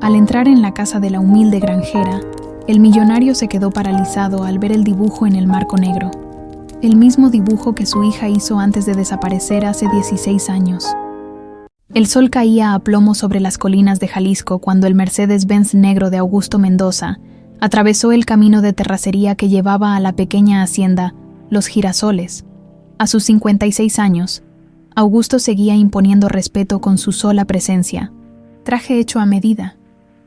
Al entrar en la casa de la humilde granjera, el millonario se quedó paralizado al ver el dibujo en el marco negro. El mismo dibujo que su hija hizo antes de desaparecer hace 16 años. El sol caía a plomo sobre las colinas de Jalisco cuando el Mercedes-Benz negro de Augusto Mendoza atravesó el camino de terracería que llevaba a la pequeña hacienda Los Girasoles. A sus 56 años, Augusto seguía imponiendo respeto con su sola presencia. Traje hecho a medida,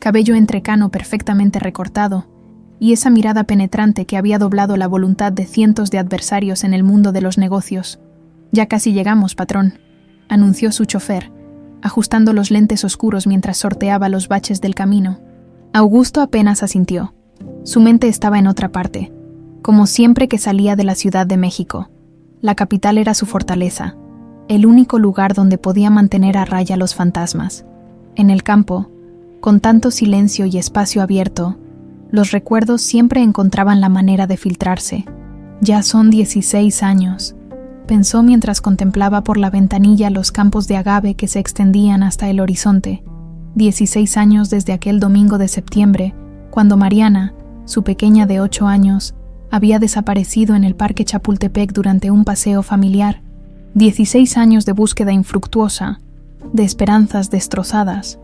cabello entrecano perfectamente recortado, y esa mirada penetrante que había doblado la voluntad de cientos de adversarios en el mundo de los negocios. «Ya casi llegamos, patrón», anunció su chofer, ajustando los lentes oscuros mientras sorteaba los baches del camino. Augusto apenas asintió. Su mente estaba en otra parte, como siempre que salía de la Ciudad de México. La capital era su fortaleza, el único lugar donde podía mantener a raya los fantasmas. En el campo, con tanto silencio y espacio abierto, los recuerdos siempre encontraban la manera de filtrarse. «Ya son 16 años», pensó mientras contemplaba por la ventanilla los campos de agave que se extendían hasta el horizonte. 16 años desde aquel domingo de septiembre, cuando Mariana, su pequeña de 8 años, había desaparecido en el Parque Chapultepec durante un paseo familiar. 16 años de búsqueda infructuosa, de esperanzas destrozadas,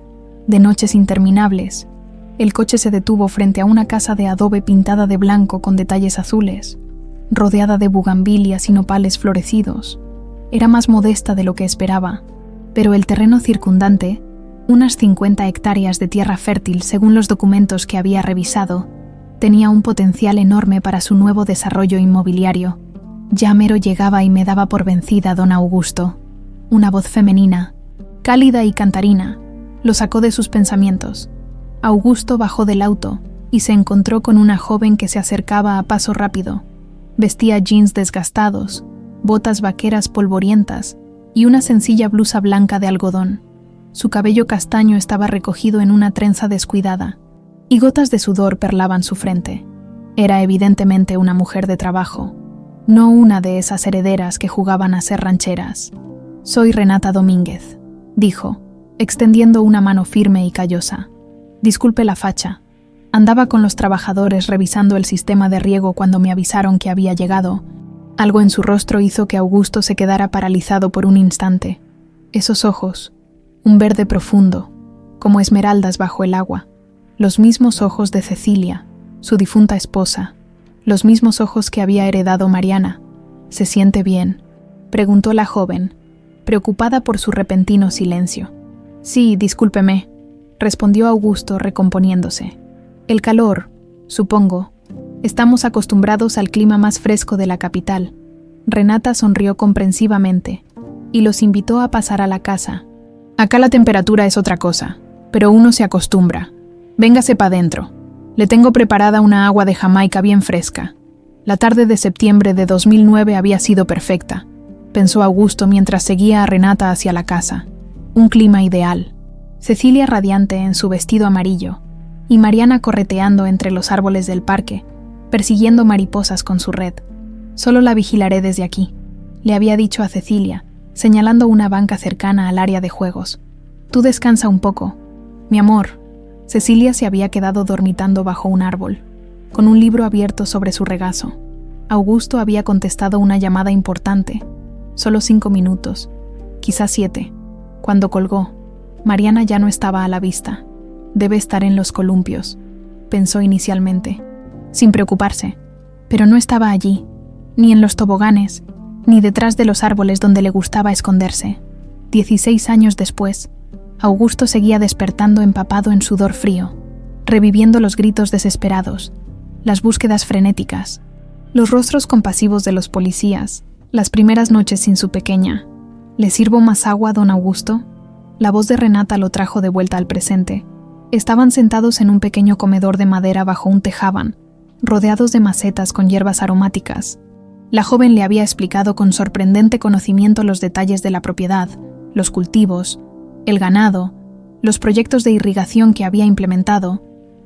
de noches interminables. El coche se detuvo frente a una casa de adobe pintada de blanco con detalles azules, rodeada de bugambilias y nopales florecidos. Era más modesta de lo que esperaba, pero el terreno circundante, unas 50 hectáreas de tierra fértil según los documentos que había revisado, tenía un potencial enorme para su nuevo desarrollo inmobiliario. Ya mero llegaba y me daba por vencida don Augusto. Una voz femenina, cálida y cantarina, lo sacó de sus pensamientos. Augusto bajó del auto y se encontró con una joven que se acercaba a paso rápido. Vestía jeans desgastados, botas vaqueras polvorientas y una sencilla blusa blanca de algodón. Su cabello castaño estaba recogido en una trenza descuidada, y gotas de sudor perlaban su frente. Era evidentemente una mujer de trabajo, no una de esas herederas que jugaban a ser rancheras. «Soy Renata Domínguez», dijo, extendiendo una mano firme y callosa. «Disculpe la facha. Andaba con los trabajadores revisando el sistema de riego cuando me avisaron que había llegado». Algo en su rostro hizo que Augusto se quedara paralizado por un instante. Esos ojos, un verde profundo, como esmeraldas bajo el agua. Los mismos ojos de Cecilia, su difunta esposa. Los mismos ojos que había heredado Mariana. «¿Se siente bien?», preguntó la joven, preocupada por su repentino silencio. «Sí, discúlpeme», respondió Augusto recomponiéndose. «El calor, supongo. Estamos acostumbrados al clima más fresco de la capital». Renata sonrió comprensivamente y los invitó a pasar a la casa. «Acá la temperatura es otra cosa, pero uno se acostumbra. Véngase pa' dentro. Le tengo preparada una agua de Jamaica bien fresca. La tarde de septiembre de 2009 había sido perfecta», pensó Augusto mientras seguía a Renata hacia la casa. Un clima ideal. Cecilia radiante en su vestido amarillo, y Mariana correteando entre los árboles del parque, persiguiendo mariposas con su red. «Solo la vigilaré desde aquí», le había dicho a Cecilia, señalando una banca cercana al área de juegos. «Tú descansa un poco, mi amor». Cecilia se había quedado dormitando bajo un árbol, con un libro abierto sobre su regazo. Augusto había contestado una llamada importante. Solo 5 minutos, quizás 7. Cuando colgó, Mariana ya no estaba a la vista. «Debe estar en los columpios», pensó inicialmente, sin preocuparse, pero no estaba allí, ni en los toboganes, ni detrás de los árboles donde le gustaba esconderse. 16 años después, Augusto seguía despertando empapado en sudor frío, reviviendo los gritos desesperados, las búsquedas frenéticas, los rostros compasivos de los policías, las primeras noches sin su pequeña. «¿Le sirvo más agua, don Augusto?». La voz de Renata lo trajo de vuelta al presente. Estaban sentados en un pequeño comedor de madera bajo un tejabán, rodeados de macetas con hierbas aromáticas. La joven le había explicado con sorprendente conocimiento los detalles de la propiedad, los cultivos, el ganado, los proyectos de irrigación que había implementado.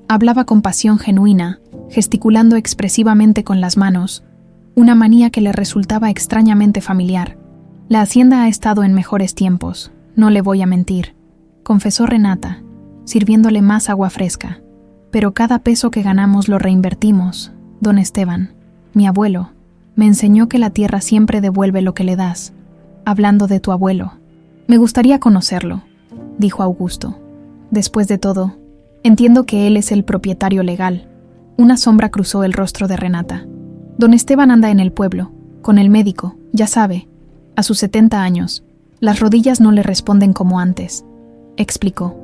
Hablaba con pasión genuina, gesticulando expresivamente con las manos, una manía que le resultaba extrañamente familiar. «La hacienda ha estado en mejores tiempos, no le voy a mentir», confesó Renata, sirviéndole más agua fresca. Pero cada peso que ganamos lo reinvertimos, don Esteban. Mi abuelo me enseñó que la tierra siempre devuelve lo que le das. Hablando de tu abuelo, me gustaría conocerlo, dijo Augusto. Después de todo, entiendo que él es el propietario legal. Una sombra cruzó el rostro de Renata. Don Esteban anda en el pueblo, con el médico, ya sabe, a sus 70 años. Las rodillas no le responden como antes, explicó.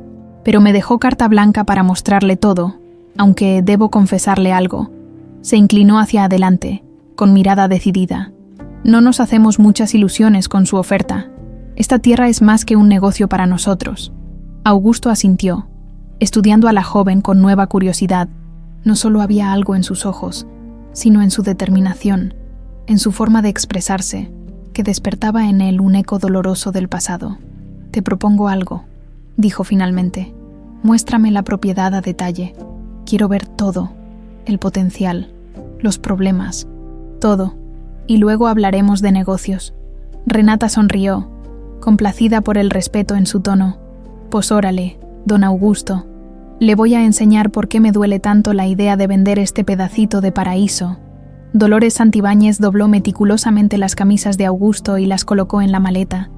Pero me dejó carta blanca para mostrarle todo, aunque debo confesarle algo. Se inclinó hacia adelante, con mirada decidida. No nos hacemos muchas ilusiones con su oferta. Esta tierra es más que un negocio para nosotros. Augusto asintió, estudiando a la joven con nueva curiosidad. No solo había algo en sus ojos, sino en su determinación, en su forma de expresarse, que despertaba en él un eco doloroso del pasado. Te propongo algo, dijo finalmente. Muéstrame la propiedad a detalle. Quiero ver todo, el potencial, los problemas, todo, y luego hablaremos de negocios. Renata sonrió, complacida por el respeto en su tono. Pues órale, don Augusto. Le voy a enseñar por qué me duele tanto la idea de vender este pedacito de paraíso. Dolores Santibáñez dobló meticulosamente las camisas de Augusto y las colocó en la maleta.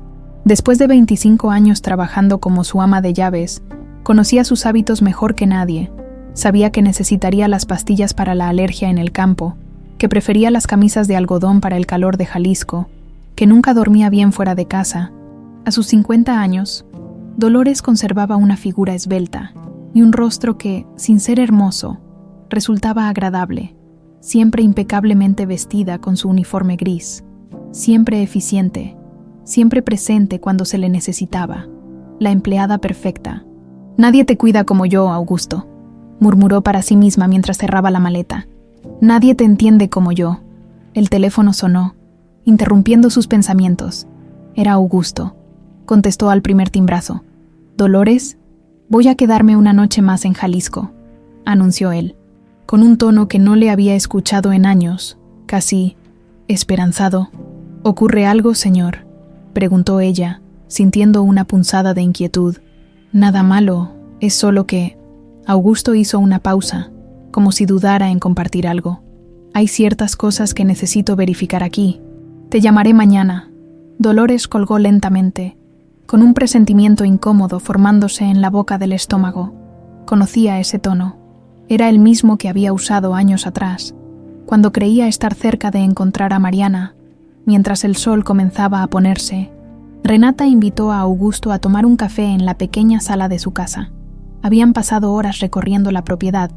Después de 25 años trabajando como su ama de llaves, conocía sus hábitos mejor que nadie. Sabía que necesitaría las pastillas para la alergia en el campo, que prefería las camisas de algodón para el calor de Jalisco, que nunca dormía bien fuera de casa. A sus 50 años, Dolores conservaba una figura esbelta y un rostro que, sin ser hermoso, resultaba agradable, siempre impecablemente vestida con su uniforme gris, siempre eficiente, siempre presente cuando se le necesitaba, la empleada perfecta. Nadie te cuida como yo, Augusto, murmuró para sí misma mientras cerraba la maleta. Nadie te entiende como yo. El teléfono sonó, interrumpiendo sus pensamientos. Era Augusto. Contestó al primer timbrazo. Dolores, voy a quedarme una noche más en Jalisco, anunció él, con un tono que no le había escuchado en años, casi esperanzado. ¿Ocurre algo, señor?, preguntó ella, sintiendo una punzada de inquietud. Nada malo, es solo que... Augusto hizo una pausa, como si dudara en compartir algo. Hay ciertas cosas que necesito verificar aquí. Te llamaré mañana. Dolores colgó lentamente, con un presentimiento incómodo formándose en la boca del estómago. Conocía ese tono. Era el mismo que había usado años atrás, cuando creía estar cerca de encontrar a Mariana, mientras el sol comenzaba a ponerse. Renata invitó a Augusto a tomar un café en la pequeña sala de su casa. Habían pasado horas recorriendo la propiedad,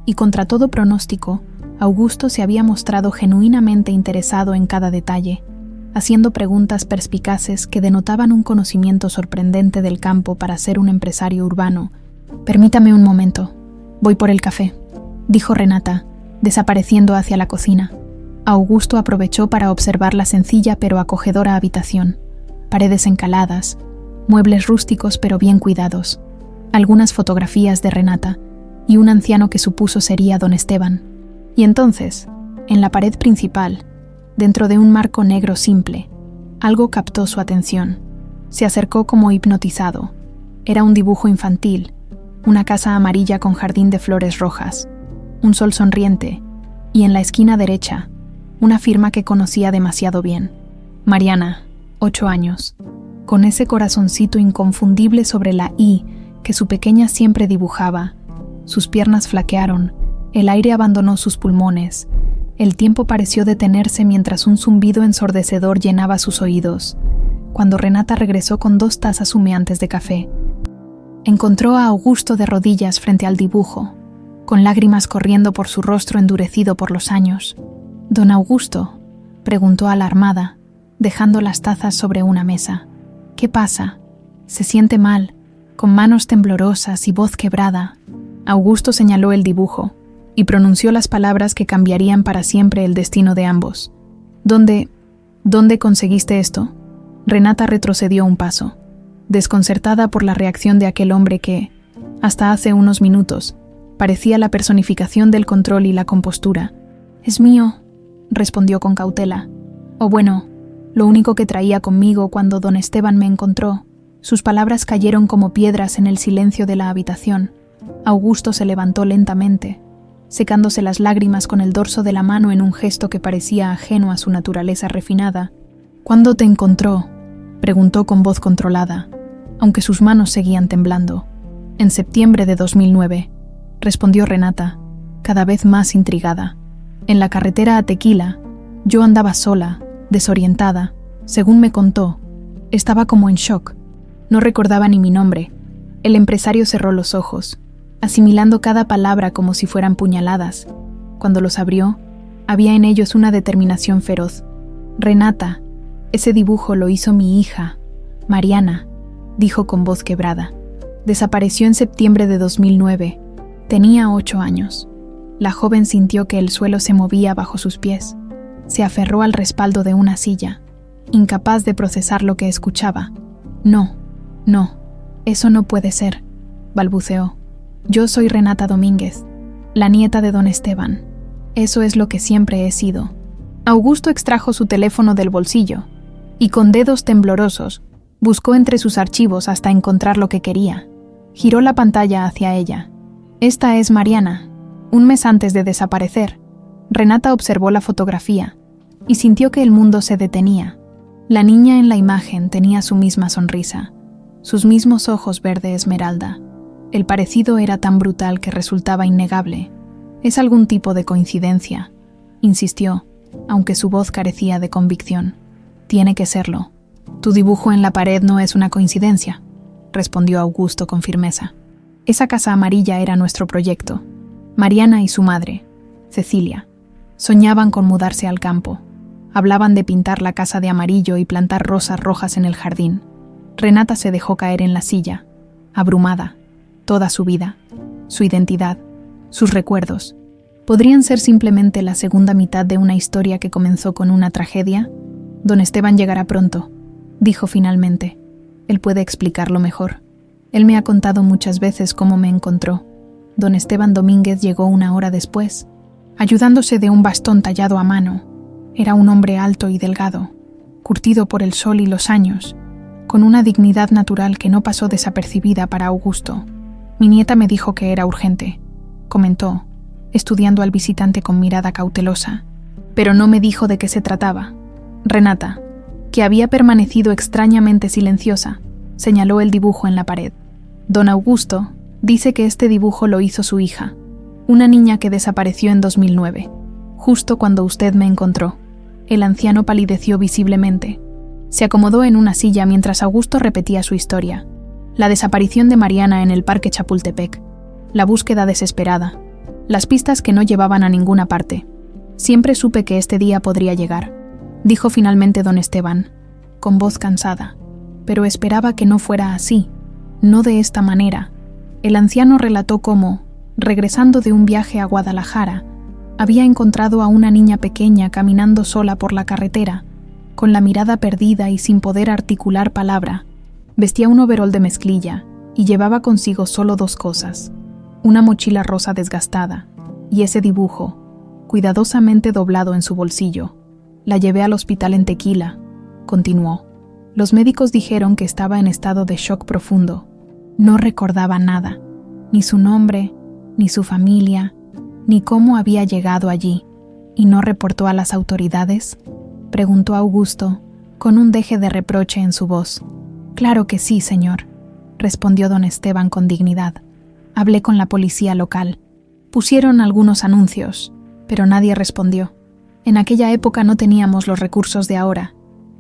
y contra todo pronóstico, Augusto se había mostrado genuinamente interesado en cada detalle, haciendo preguntas perspicaces que denotaban un conocimiento sorprendente del campo para ser un empresario urbano. «Permítame un momento, voy por el café», dijo Renata, desapareciendo hacia la cocina. Augusto aprovechó para observar la sencilla pero acogedora habitación. Paredes encaladas, muebles rústicos pero bien cuidados, algunas fotografías de Renata y un anciano que supuso sería don Esteban. Y entonces, en la pared principal, dentro de un marco negro simple, algo captó su atención. Se acercó como hipnotizado. Era un dibujo infantil, una casa amarilla con jardín de flores rojas, un sol sonriente, y en la esquina derecha, una firma que conocía demasiado bien. Mariana, 8 años, con ese corazoncito inconfundible sobre la I que su pequeña siempre dibujaba. Sus piernas flaquearon, el aire abandonó sus pulmones, el tiempo pareció detenerse mientras un zumbido ensordecedor llenaba sus oídos. Cuando Renata regresó con 2 tazas humeantes de café, encontró a Augusto de rodillas frente al dibujo, con lágrimas corriendo por su rostro endurecido por los años. «¿Don Augusto?», preguntó alarmada, dejando las tazas sobre una mesa. «¿Qué pasa? Se siente mal», con manos temblorosas y voz quebrada. Augusto señaló el dibujo y pronunció las palabras que cambiarían para siempre el destino de ambos. ¿Dónde conseguiste esto?», Renata retrocedió un paso, desconcertada por la reacción de aquel hombre que, hasta hace unos minutos, parecía la personificación del control y la compostura. «Es mío», respondió con cautela. «O bueno, lo único que traía conmigo cuando don Esteban me encontró. Sus palabras cayeron como piedras en el silencio de la habitación. Augusto se levantó lentamente, secándose las lágrimas con el dorso de la mano en un gesto que parecía ajeno a su naturaleza refinada. «¿Cuándo te encontró?», preguntó con voz controlada, aunque sus manos seguían temblando. «En septiembre de 2009», respondió Renata, cada vez más intrigada. «En la carretera a Tequila, yo andaba sola, desorientada. Según me contó, estaba como en shock. No recordaba ni mi nombre». El empresario cerró los ojos, asimilando cada palabra como si fueran puñaladas. Cuando los abrió, había en ellos una determinación feroz. «Renata, ese dibujo lo hizo mi hija, Mariana», dijo con voz quebrada. «Desapareció en septiembre de 2009. Tenía 8 años». La joven sintió que el suelo se movía bajo sus pies. Se aferró al respaldo de una silla, incapaz de procesar lo que escuchaba. «No, eso no puede ser», balbuceó. «Yo soy Renata Domínguez, la nieta de don Esteban. Eso es lo que siempre he sido». Augusto extrajo su teléfono del bolsillo y con dedos temblorosos buscó entre sus archivos hasta encontrar lo que quería. Giró la pantalla hacia ella. «Esta es Mariana, un mes antes de desaparecer». Renata observó la fotografía y sintió que el mundo se detenía. La niña en la imagen tenía su misma sonrisa, sus mismos ojos verde esmeralda. El parecido era tan brutal que resultaba innegable. «Es algún tipo de coincidencia», insistió, aunque su voz carecía de convicción. «Tiene que serlo». «Tu dibujo en la pared no es una coincidencia», respondió Augusto con firmeza. «Esa casa amarilla era nuestro proyecto. Mariana y su madre, Cecilia, soñaban con mudarse al campo. Hablaban de pintar la casa de amarillo y plantar rosas rojas en el jardín». Renata se dejó caer en la silla, abrumada. Toda su vida, su identidad, sus recuerdos, ¿podrían ser simplemente la segunda mitad de una historia que comenzó con una tragedia? «Don Esteban llegará pronto», dijo finalmente. «Él puede explicarlo mejor. Él me ha contado muchas veces cómo me encontró. Don Esteban Domínguez llegó 1 hora después, ayudándose de un bastón tallado a mano. Era un hombre alto y delgado, curtido por el sol y los años, con una dignidad natural que no pasó desapercibida para Augusto. Mi nieta me dijo que era urgente», comentó, estudiando al visitante con mirada cautelosa. «Pero no me dijo de qué se trataba». Renata, que había permanecido extrañamente silenciosa, señaló el dibujo en la pared. «Don Augusto dice que este dibujo lo hizo su hija, una niña que desapareció en 2009, justo cuando usted me encontró». El anciano palideció visiblemente. Se acomodó en una silla mientras Augusto repetía su historia. La desaparición de Mariana en el Parque Chapultepec, la búsqueda desesperada, las pistas que no llevaban a ninguna parte. «Siempre supe que este día podría llegar», dijo finalmente don Esteban, con voz cansada. «Pero esperaba que no fuera así, no de esta manera». El anciano relató cómo, regresando de un viaje a Guadalajara, había encontrado a una niña pequeña caminando sola por la carretera, con la mirada perdida y sin poder articular palabra. Vestía un overol de mezclilla y llevaba consigo solo 2 cosas: una mochila rosa desgastada y ese dibujo, cuidadosamente doblado en su bolsillo. «La llevé al hospital en Tequila», continuó. «Los médicos dijeron que estaba en estado de shock profundo. No recordaba nada, ni su nombre, ni su familia, ni cómo había llegado allí». «¿Y no reportó a las autoridades?», preguntó Augusto, con un deje de reproche en su voz. «Claro que sí, señor», respondió don Esteban con dignidad. «Hablé con la policía local. Pusieron algunos anuncios, pero nadie respondió. En aquella época no teníamos los recursos de ahora.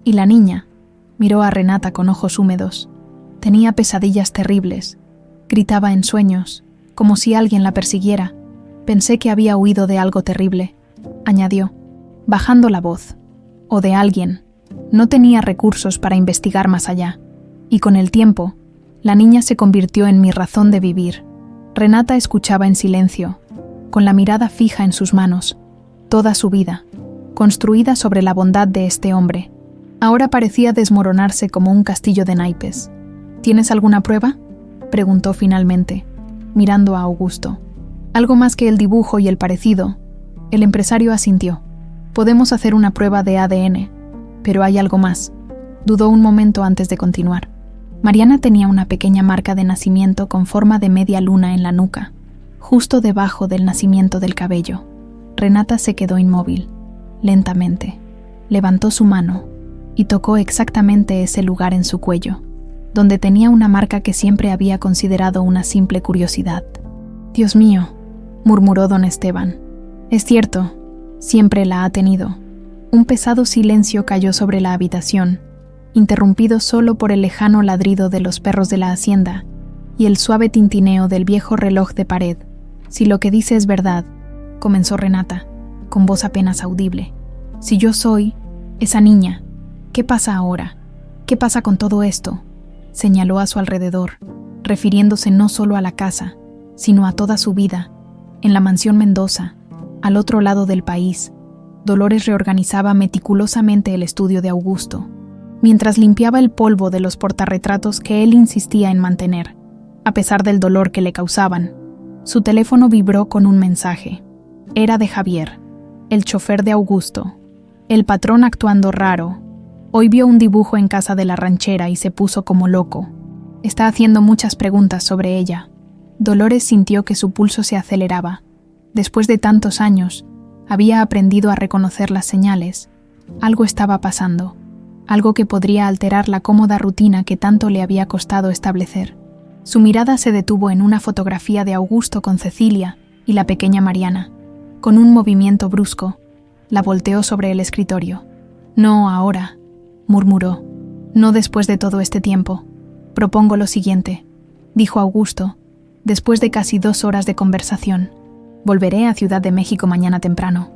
Y la niña», miró a Renata con ojos húmedos, «tenía pesadillas terribles. Gritaba en sueños, como si alguien la persiguiera. Pensé que había huido de algo terrible», añadió, bajando la voz. «O de alguien. No tenía recursos para investigar más allá. Y con el tiempo, la niña se convirtió en mi razón de vivir». Renata escuchaba en silencio, con la mirada fija en sus manos. Toda su vida, construida sobre la bondad de este hombre, ahora parecía desmoronarse como un castillo de naipes. «¿Tienes alguna prueba?», preguntó finalmente, mirando a Augusto. «Algo más que el dibujo y el parecido». El empresario asintió. «Podemos hacer una prueba de ADN, pero hay algo más». Dudó un momento antes de continuar. Mariana tenía una pequeña marca de nacimiento con forma de media luna en la nuca, justo debajo del nacimiento del cabello. Renata se quedó inmóvil. Lentamente, levantó su mano y tocó exactamente ese lugar en su cuello, donde tenía una marca que siempre había considerado una simple curiosidad. «Dios mío», murmuró don Esteban. «Es cierto, siempre la ha tenido». Un pesado silencio cayó sobre la habitación, interrumpido solo por el lejano ladrido de los perros de la hacienda y el suave tintineo del viejo reloj de pared. «Si lo que dice es verdad», comenzó Renata, con voz apenas audible. «Si yo soy esa niña, ¿qué pasa ahora? ¿Qué pasa con todo esto?», señaló a su alrededor, refiriéndose no solo a la casa, sino a toda su vida, en la mansión Mendoza, al otro lado del país. Dolores reorganizaba meticulosamente el estudio de Augusto, mientras limpiaba el polvo de los portarretratos que él insistía en mantener, a pesar del dolor que le causaban. Su teléfono vibró con un mensaje. Era de Javier, el chofer de Augusto. El patrón actuando raro. Hoy vio un dibujo en casa de la ranchera y se puso como loco. Está haciendo muchas preguntas sobre ella. Dolores sintió que su pulso se aceleraba. Después de tantos años, había aprendido a reconocer las señales. Algo estaba pasando, algo que podría alterar la cómoda rutina que tanto le había costado establecer. Su mirada se detuvo en una fotografía de Augusto con Cecilia y la pequeña Mariana. Con un movimiento brusco, la volteó sobre el escritorio. «No ahora», murmuró. «No después de todo este tiempo. Propongo lo siguiente», dijo Augusto, después de casi 2 horas de conversación. «Volveré a Ciudad de México mañana temprano.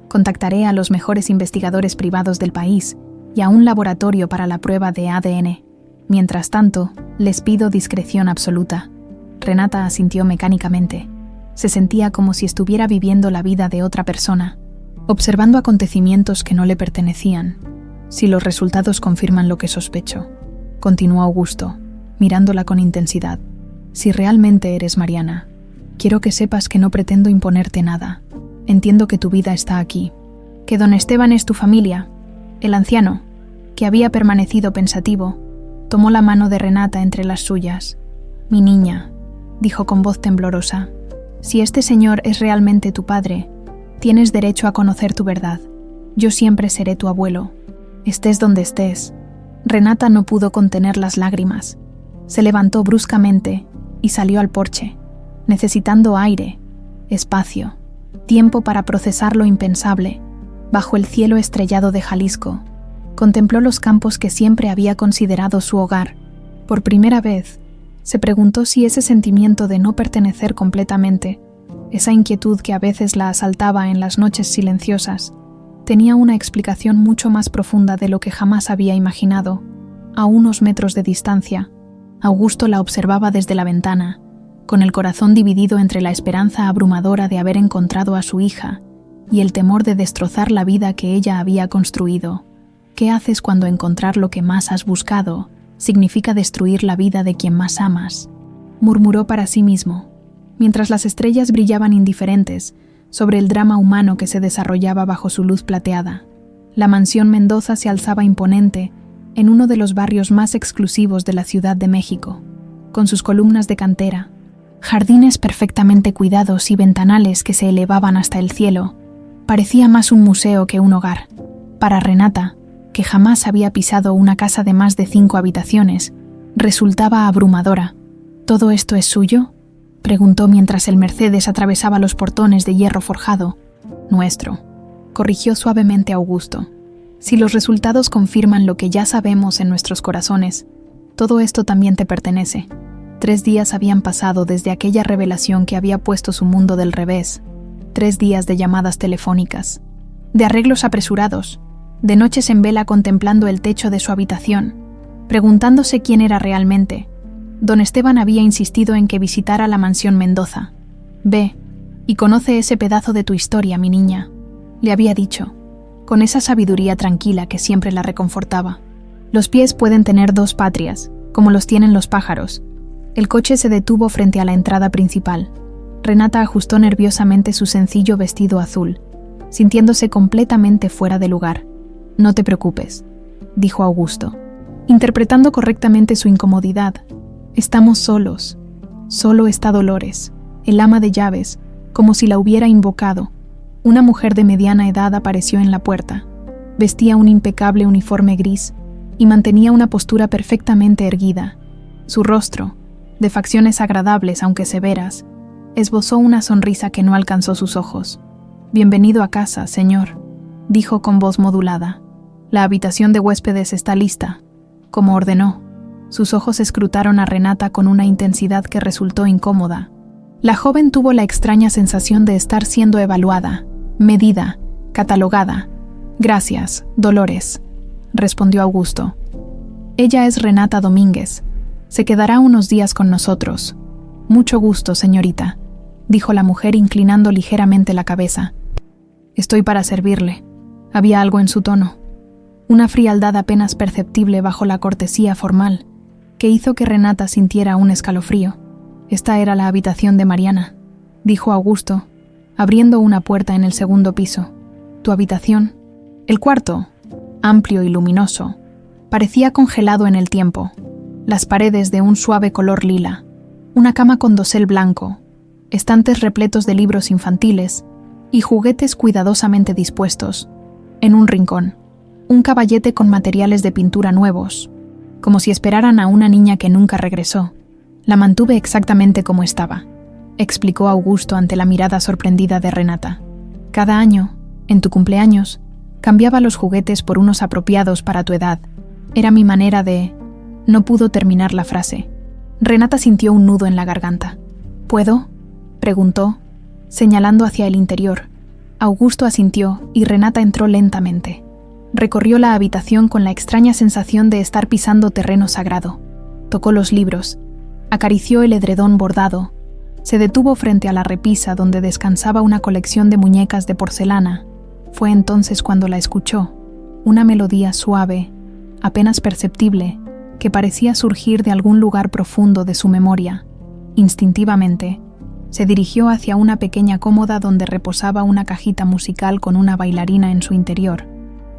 Contactaré a los mejores investigadores privados del país y a un laboratorio para la prueba de ADN. Mientras tanto, les pido discreción absoluta». Renata asintió mecánicamente. Se sentía como si estuviera viviendo la vida de otra persona, observando acontecimientos que no le pertenecían. «Si los resultados confirman lo que sospecho», continuó Augusto, mirándola con intensidad. «Si realmente eres Mariana, quiero que sepas que no pretendo imponerte nada. Entiendo que tu vida está aquí, que don Esteban es tu familia». El anciano, que había permanecido pensativo, tomó la mano de Renata entre las suyas. «Mi niña», dijo con voz temblorosa, «si este señor es realmente tu padre, tienes derecho a conocer tu verdad. Yo siempre seré tu abuelo, estés donde estés». Renata no pudo contener las lágrimas. Se levantó bruscamente y salió al porche, necesitando aire, espacio, tiempo para procesar lo impensable. Bajo el cielo estrellado de Jalisco, contempló los campos que siempre había considerado su hogar. Por primera vez, se preguntó si ese sentimiento de no pertenecer completamente, esa inquietud que a veces la asaltaba en las noches silenciosas, tenía una explicación mucho más profunda de lo que jamás había imaginado. A unos metros de distancia, Augusto la observaba desde la ventana, con el corazón dividido entre la esperanza abrumadora de haber encontrado a su hija y el temor de destrozar la vida que ella había construido. ¿Qué haces cuando encontrar lo que más has buscado significa destruir la vida de quien más amas?, murmuró para sí mismo, mientras las estrellas brillaban indiferentes sobre el drama humano que se desarrollaba bajo su luz plateada. La mansión Mendoza se alzaba imponente en uno de los barrios más exclusivos de la Ciudad de México, con sus columnas de cantera, jardines perfectamente cuidados y ventanales que se elevaban hasta el cielo. Parecía más un museo que un hogar. Para Renata, que jamás había pisado una casa de más de 5 habitaciones, resultaba abrumadora. ¿Todo esto es suyo?, preguntó mientras el Mercedes atravesaba los portones de hierro forjado. «Nuestro», corrigió suavemente Augusto. «Si los resultados confirman lo que ya sabemos en nuestros corazones, todo esto también te pertenece». 3 días habían pasado desde aquella revelación que había puesto su mundo del revés. 3 días de llamadas telefónicas, de arreglos apresurados, de noches en vela contemplando el techo de su habitación, preguntándose quién era realmente. Don Esteban había insistido en que visitara la mansión Mendoza. «Ve y conoce ese pedazo de tu historia, mi niña», le había dicho, con esa sabiduría tranquila que siempre la reconfortaba. «Los pies pueden tener 2 patrias, como los tienen los pájaros». El coche se detuvo frente a la entrada principal. Renata ajustó nerviosamente su sencillo vestido azul, sintiéndose completamente fuera de lugar. «No te preocupes», dijo Augusto. interpretando correctamente su incomodidad. Estamos solos. Solo está Dolores, el ama de llaves, como si la hubiera invocado. Una mujer de mediana edad apareció en la puerta. Vestía un impecable uniforme gris y mantenía una postura perfectamente erguida. Su rostro, de facciones agradables aunque severas, esbozó una sonrisa que no alcanzó sus ojos. «Bienvenido a casa, señor», dijo con voz modulada. «La habitación de huéspedes está lista», como ordenó. Sus ojos escrutaron a Renata con una intensidad que resultó incómoda. La joven tuvo la extraña sensación de estar siendo evaluada, medida, catalogada. «Gracias, Dolores», respondió Augusto. «Ella es Renata Domínguez. Se quedará unos días con nosotros». «Mucho gusto, señorita», dijo la mujer inclinando ligeramente la cabeza. «Estoy para servirle». Había algo en su tono, una frialdad apenas perceptible bajo la cortesía formal, que hizo que Renata sintiera un escalofrío. «Esta era la habitación de Mariana», dijo Augusto, abriendo una puerta en el segundo piso. «¿Tu habitación?» El cuarto, amplio y luminoso, parecía congelado en el tiempo. Las paredes de un suave color lila, una cama con dosel blanco, estantes repletos de libros infantiles y juguetes cuidadosamente dispuestos. En un rincón, un caballete con materiales de pintura nuevos, como si esperaran a una niña que nunca regresó. «La mantuve exactamente como estaba», explicó Augusto ante la mirada sorprendida de Renata. «Cada año, en tu cumpleaños, cambiaba los juguetes por unos apropiados para tu edad. Era mi manera de...». No pudo terminar la frase. Renata sintió un nudo en la garganta. «¿Puedo?», preguntó, señalando hacia el interior. Augusto asintió y Renata entró lentamente. Recorrió la habitación con la extraña sensación de estar pisando terreno sagrado. Tocó los libros, acarició el edredón bordado, se detuvo frente a la repisa donde descansaba una colección de muñecas de porcelana. Fue entonces cuando la escuchó, una melodía suave, apenas perceptible, que parecía surgir de algún lugar profundo de su memoria. Instintivamente, se dirigió hacia una pequeña cómoda donde reposaba una cajita musical con una bailarina en su interior.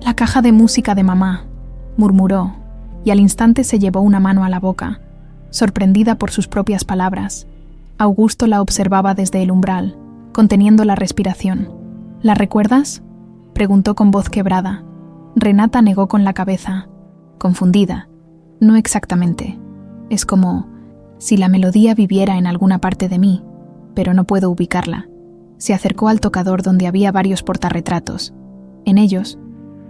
«La caja de música de mamá», murmuró, y al instante se llevó una mano a la boca, sorprendida por sus propias palabras. Augusto la observaba desde el umbral, conteniendo la respiración. «¿La recuerdas?», preguntó con voz quebrada. Renata negó con la cabeza, confundida. «No exactamente. Es como si la melodía viviera en alguna parte de mí, pero no puedo ubicarla». Se acercó al tocador donde había varios portarretratos. En ellos,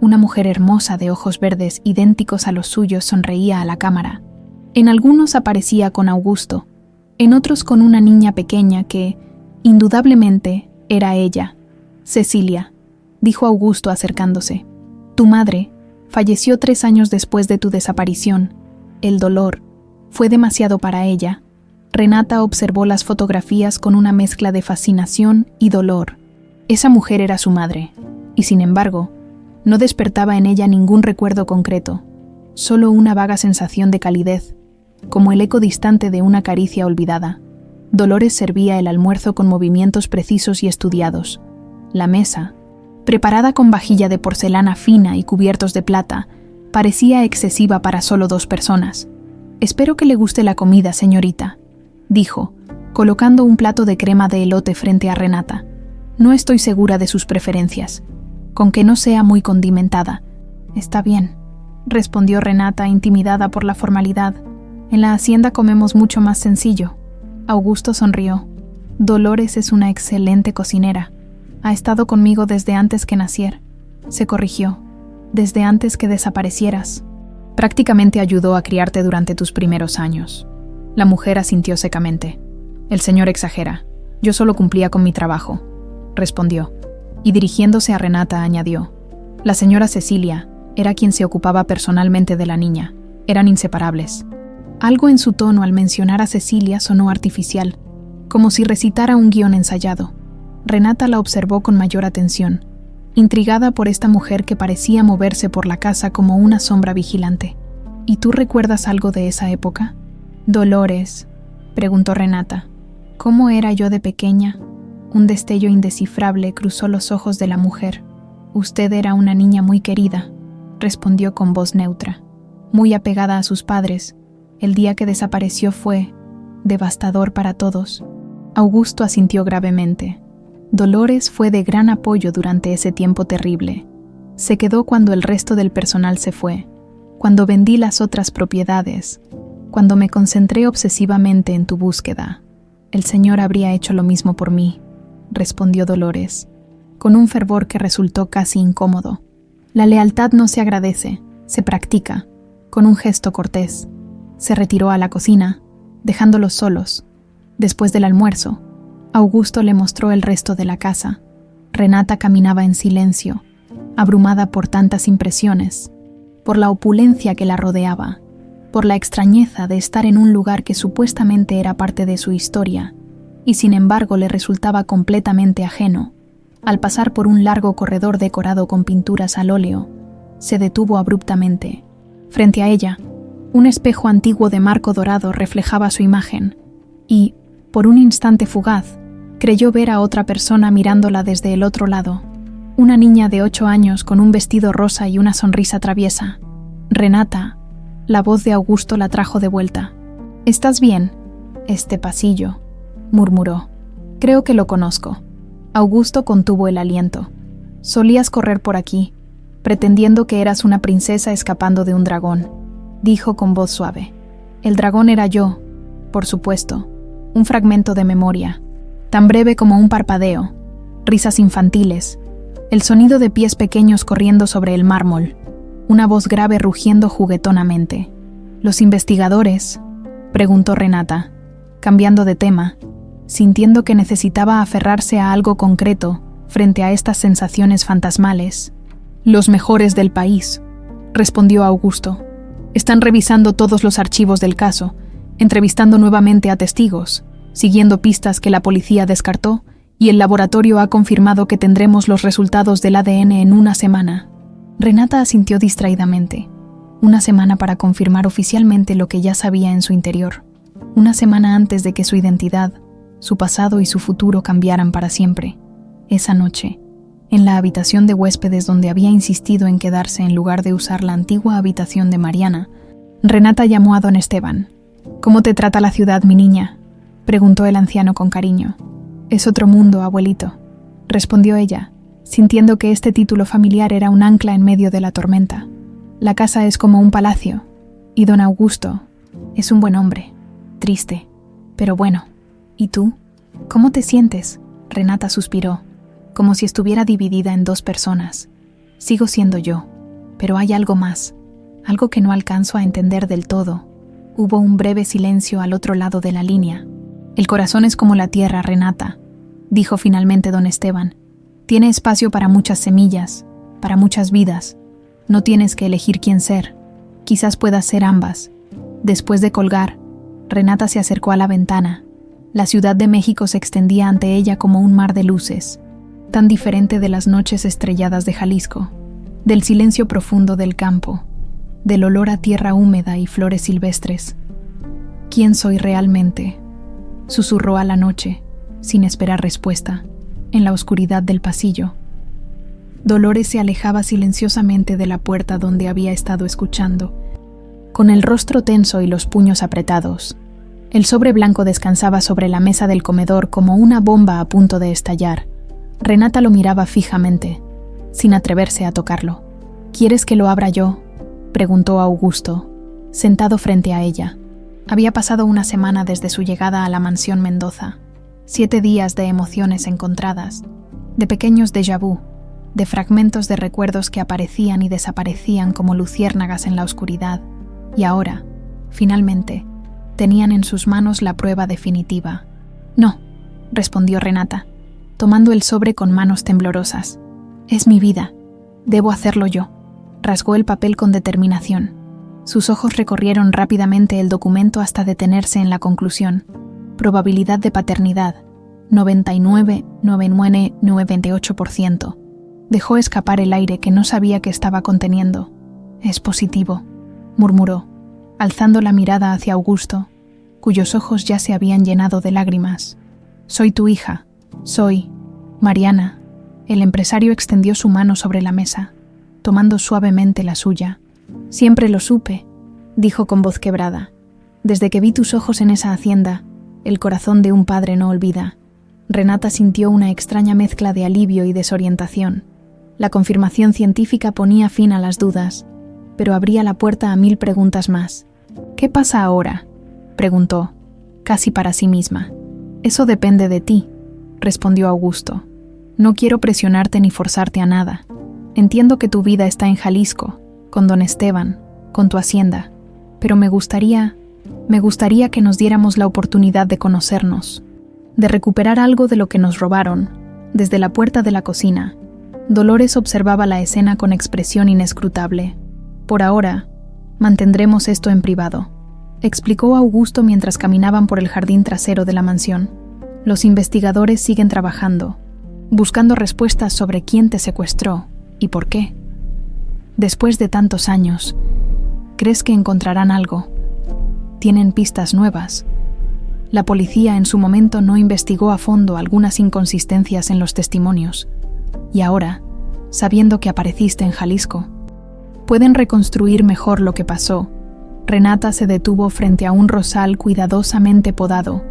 una mujer hermosa de ojos verdes idénticos a los suyos sonreía a la cámara. En algunos aparecía con Augusto, en otros con una niña pequeña que, indudablemente, era ella. «Cecilia», dijo Augusto acercándose. «Tu madre falleció 3 años después de tu desaparición. El dolor fue demasiado para ella». Renata observó las fotografías con una mezcla de fascinación y dolor. Esa mujer era su madre, y sin embargo, no despertaba en ella ningún recuerdo concreto, solo una vaga sensación de calidez, como el eco distante de una caricia olvidada. Dolores servía el almuerzo con movimientos precisos y estudiados. La mesa, preparada con vajilla de porcelana fina y cubiertos de plata, parecía excesiva para solo 2 personas. «Espero que le guste la comida, señorita», dijo, colocando un plato de crema de elote frente a Renata. «No estoy segura de sus preferencias. Con que no sea muy condimentada». «Está bien», respondió Renata, intimidada por la formalidad. «En la hacienda comemos mucho más sencillo». Augusto sonrió. «Dolores es una excelente cocinera. Ha estado conmigo desde antes que naciera». Se corrigió. «Desde antes que desaparecieras». «Prácticamente ayudó a criarte durante tus primeros años». La mujer asintió secamente. «El señor exagera. Yo solo cumplía con mi trabajo», respondió. Y dirigiéndose a Renata añadió: «La señora Cecilia era quien se ocupaba personalmente de la niña. Eran inseparables». Algo en su tono al mencionar a Cecilia sonó artificial, como si recitara un guión ensayado. Renata la observó con mayor atención, intrigada por esta mujer que parecía moverse por la casa como una sombra vigilante. «¿Y tú recuerdas algo de esa época?» «Dolores», preguntó Renata. «¿Cómo era yo de pequeña?» Un destello indescifrable cruzó los ojos de la mujer. «Usted era una niña muy querida», respondió con voz neutra. muy apegada a sus padres. El día que desapareció fue devastador para todos. Augusto asintió gravemente. Dolores fue de gran apoyo durante ese tiempo terrible. Se quedó cuando el resto del personal se fue, cuando vendí las otras propiedades, cuando me concentré obsesivamente en tu búsqueda. El Señor habría hecho lo mismo por mí, respondió Dolores, con un fervor que resultó casi incómodo. La lealtad no se agradece, se practica, con un gesto cortés. Se retiró a la cocina, dejándolos solos. Después del almuerzo, Augusto le mostró el resto de la casa. Renata caminaba en silencio, abrumada por tantas impresiones, por la opulencia que la rodeaba, por la extrañeza de estar en un lugar que supuestamente era parte de su historia, y sin embargo le resultaba completamente ajeno. Al pasar por un largo corredor decorado con pinturas al óleo, se detuvo abruptamente. Frente a ella, un espejo antiguo de marco dorado reflejaba su imagen, y, por un instante fugaz, creyó ver a otra persona mirándola desde el otro lado. Una niña de 8 años con un vestido rosa y una sonrisa traviesa. Renata, la voz de Augusto la trajo de vuelta. «¿Estás bien?» «Este pasillo», murmuró. «Creo que lo conozco». Augusto contuvo el aliento. «Solías correr por aquí, pretendiendo que eras una princesa escapando de un dragón», dijo con voz suave. «El dragón era yo, por supuesto, un fragmento de memoria, tan breve como un parpadeo, risas infantiles, el sonido de pies pequeños corriendo sobre el mármol, una voz grave rugiendo juguetonamente. «¿Los investigadores?», preguntó Renata, cambiando de tema, sintiendo que necesitaba aferrarse a algo concreto frente a estas sensaciones fantasmales. «Los mejores del país», respondió Augusto. «Están revisando todos los archivos del caso, entrevistando nuevamente a testigos, siguiendo pistas que la policía descartó, y el laboratorio ha confirmado que tendremos los resultados del ADN en una semana». Renata asintió distraídamente. Una semana para confirmar oficialmente lo que ya sabía en su interior. Una semana antes de que su identidad, su pasado y su futuro cambiaran para siempre. Esa noche, en la habitación de huéspedes donde había insistido en quedarse en lugar de usar la antigua habitación de Mariana, Renata llamó a don Esteban. «¿Cómo te trata la ciudad, mi niña?», preguntó el anciano con cariño. «Es otro mundo, abuelito», respondió ella, sintiendo que este título familiar era un ancla en medio de la tormenta. «La casa es como un palacio, y don Augusto es un buen hombre, triste, pero bueno. ¿Y tú? ¿Cómo te sientes?», Renata suspiró, como si estuviera dividida en 2 personas. «Sigo siendo yo, pero hay algo más, algo que no alcanzo a entender del todo». Hubo un breve silencio al otro lado de la línea. «El corazón es como la tierra, Renata», dijo finalmente don Esteban. «Tiene espacio para muchas semillas, para muchas vidas. No tienes que elegir quién ser. Quizás puedas ser ambas». Después de colgar, Renata se acercó a la ventana. La Ciudad de México se extendía ante ella como un mar de luces, tan diferente de las noches estrelladas de Jalisco, del silencio profundo del campo, del olor a tierra húmeda y flores silvestres. «¿Quién soy realmente?», susurró a la noche, sin esperar respuesta, en la oscuridad del pasillo. Dolores se alejaba silenciosamente de la puerta donde había estado escuchando, con el rostro tenso y los puños apretados. El sobre blanco descansaba sobre la mesa del comedor como una bomba a punto de estallar. Renata lo miraba fijamente, sin atreverse a tocarlo. «¿Quieres que lo abra yo?», preguntó Augusto, sentado frente a ella. Había pasado una semana desde su llegada a la mansión Mendoza. 7 días de emociones encontradas, de pequeños déjà vu, de fragmentos de recuerdos que aparecían y desaparecían como luciérnagas en la oscuridad, y ahora, finalmente, tenían en sus manos la prueba definitiva. «No», respondió Renata, tomando el sobre con manos temblorosas. «Es mi vida. Debo hacerlo yo». Rasgó el papel con determinación. Sus ojos recorrieron rápidamente el documento hasta detenerse en la conclusión. Probabilidad de paternidad, 99,98%. Dejó escapar el aire que no sabía que estaba conteniendo. «Es positivo», murmuró, alzando la mirada hacia Augusto, cuyos ojos ya se habían llenado de lágrimas. «Soy tu hija. Soy Mariana». El empresario extendió su mano sobre la mesa, tomando suavemente la suya. «Siempre lo supe», dijo con voz quebrada. Desde que vi tus ojos en esa hacienda, el corazón de un padre no olvida. Renata sintió una extraña mezcla de alivio y desorientación. La confirmación científica ponía fin a las dudas, pero abría la puerta a 1000 preguntas más. ¿Qué pasa ahora?, preguntó, casi para sí misma. Eso depende de ti, respondió Augusto. No quiero presionarte ni forzarte a nada. Entiendo que tu vida está en Jalisco, con don Esteban, con tu hacienda, pero me gustaría que nos diéramos la oportunidad de conocernos, de recuperar algo de lo que nos robaron. Desde la puerta de la cocina, Dolores observaba la escena con expresión inescrutable. Por ahora, mantendremos esto en privado, explicó Augusto mientras caminaban por el jardín trasero de la mansión. Los investigadores siguen trabajando, buscando respuestas sobre quién te secuestró y por qué. Después de tantos años, ¿crees que encontrarán algo? Tienen pistas nuevas. La policía en su momento no investigó a fondo algunas inconsistencias en los testimonios, y ahora, sabiendo que apareciste en Jalisco, pueden reconstruir mejor lo que pasó. Renata se detuvo frente a un rosal cuidadosamente podado.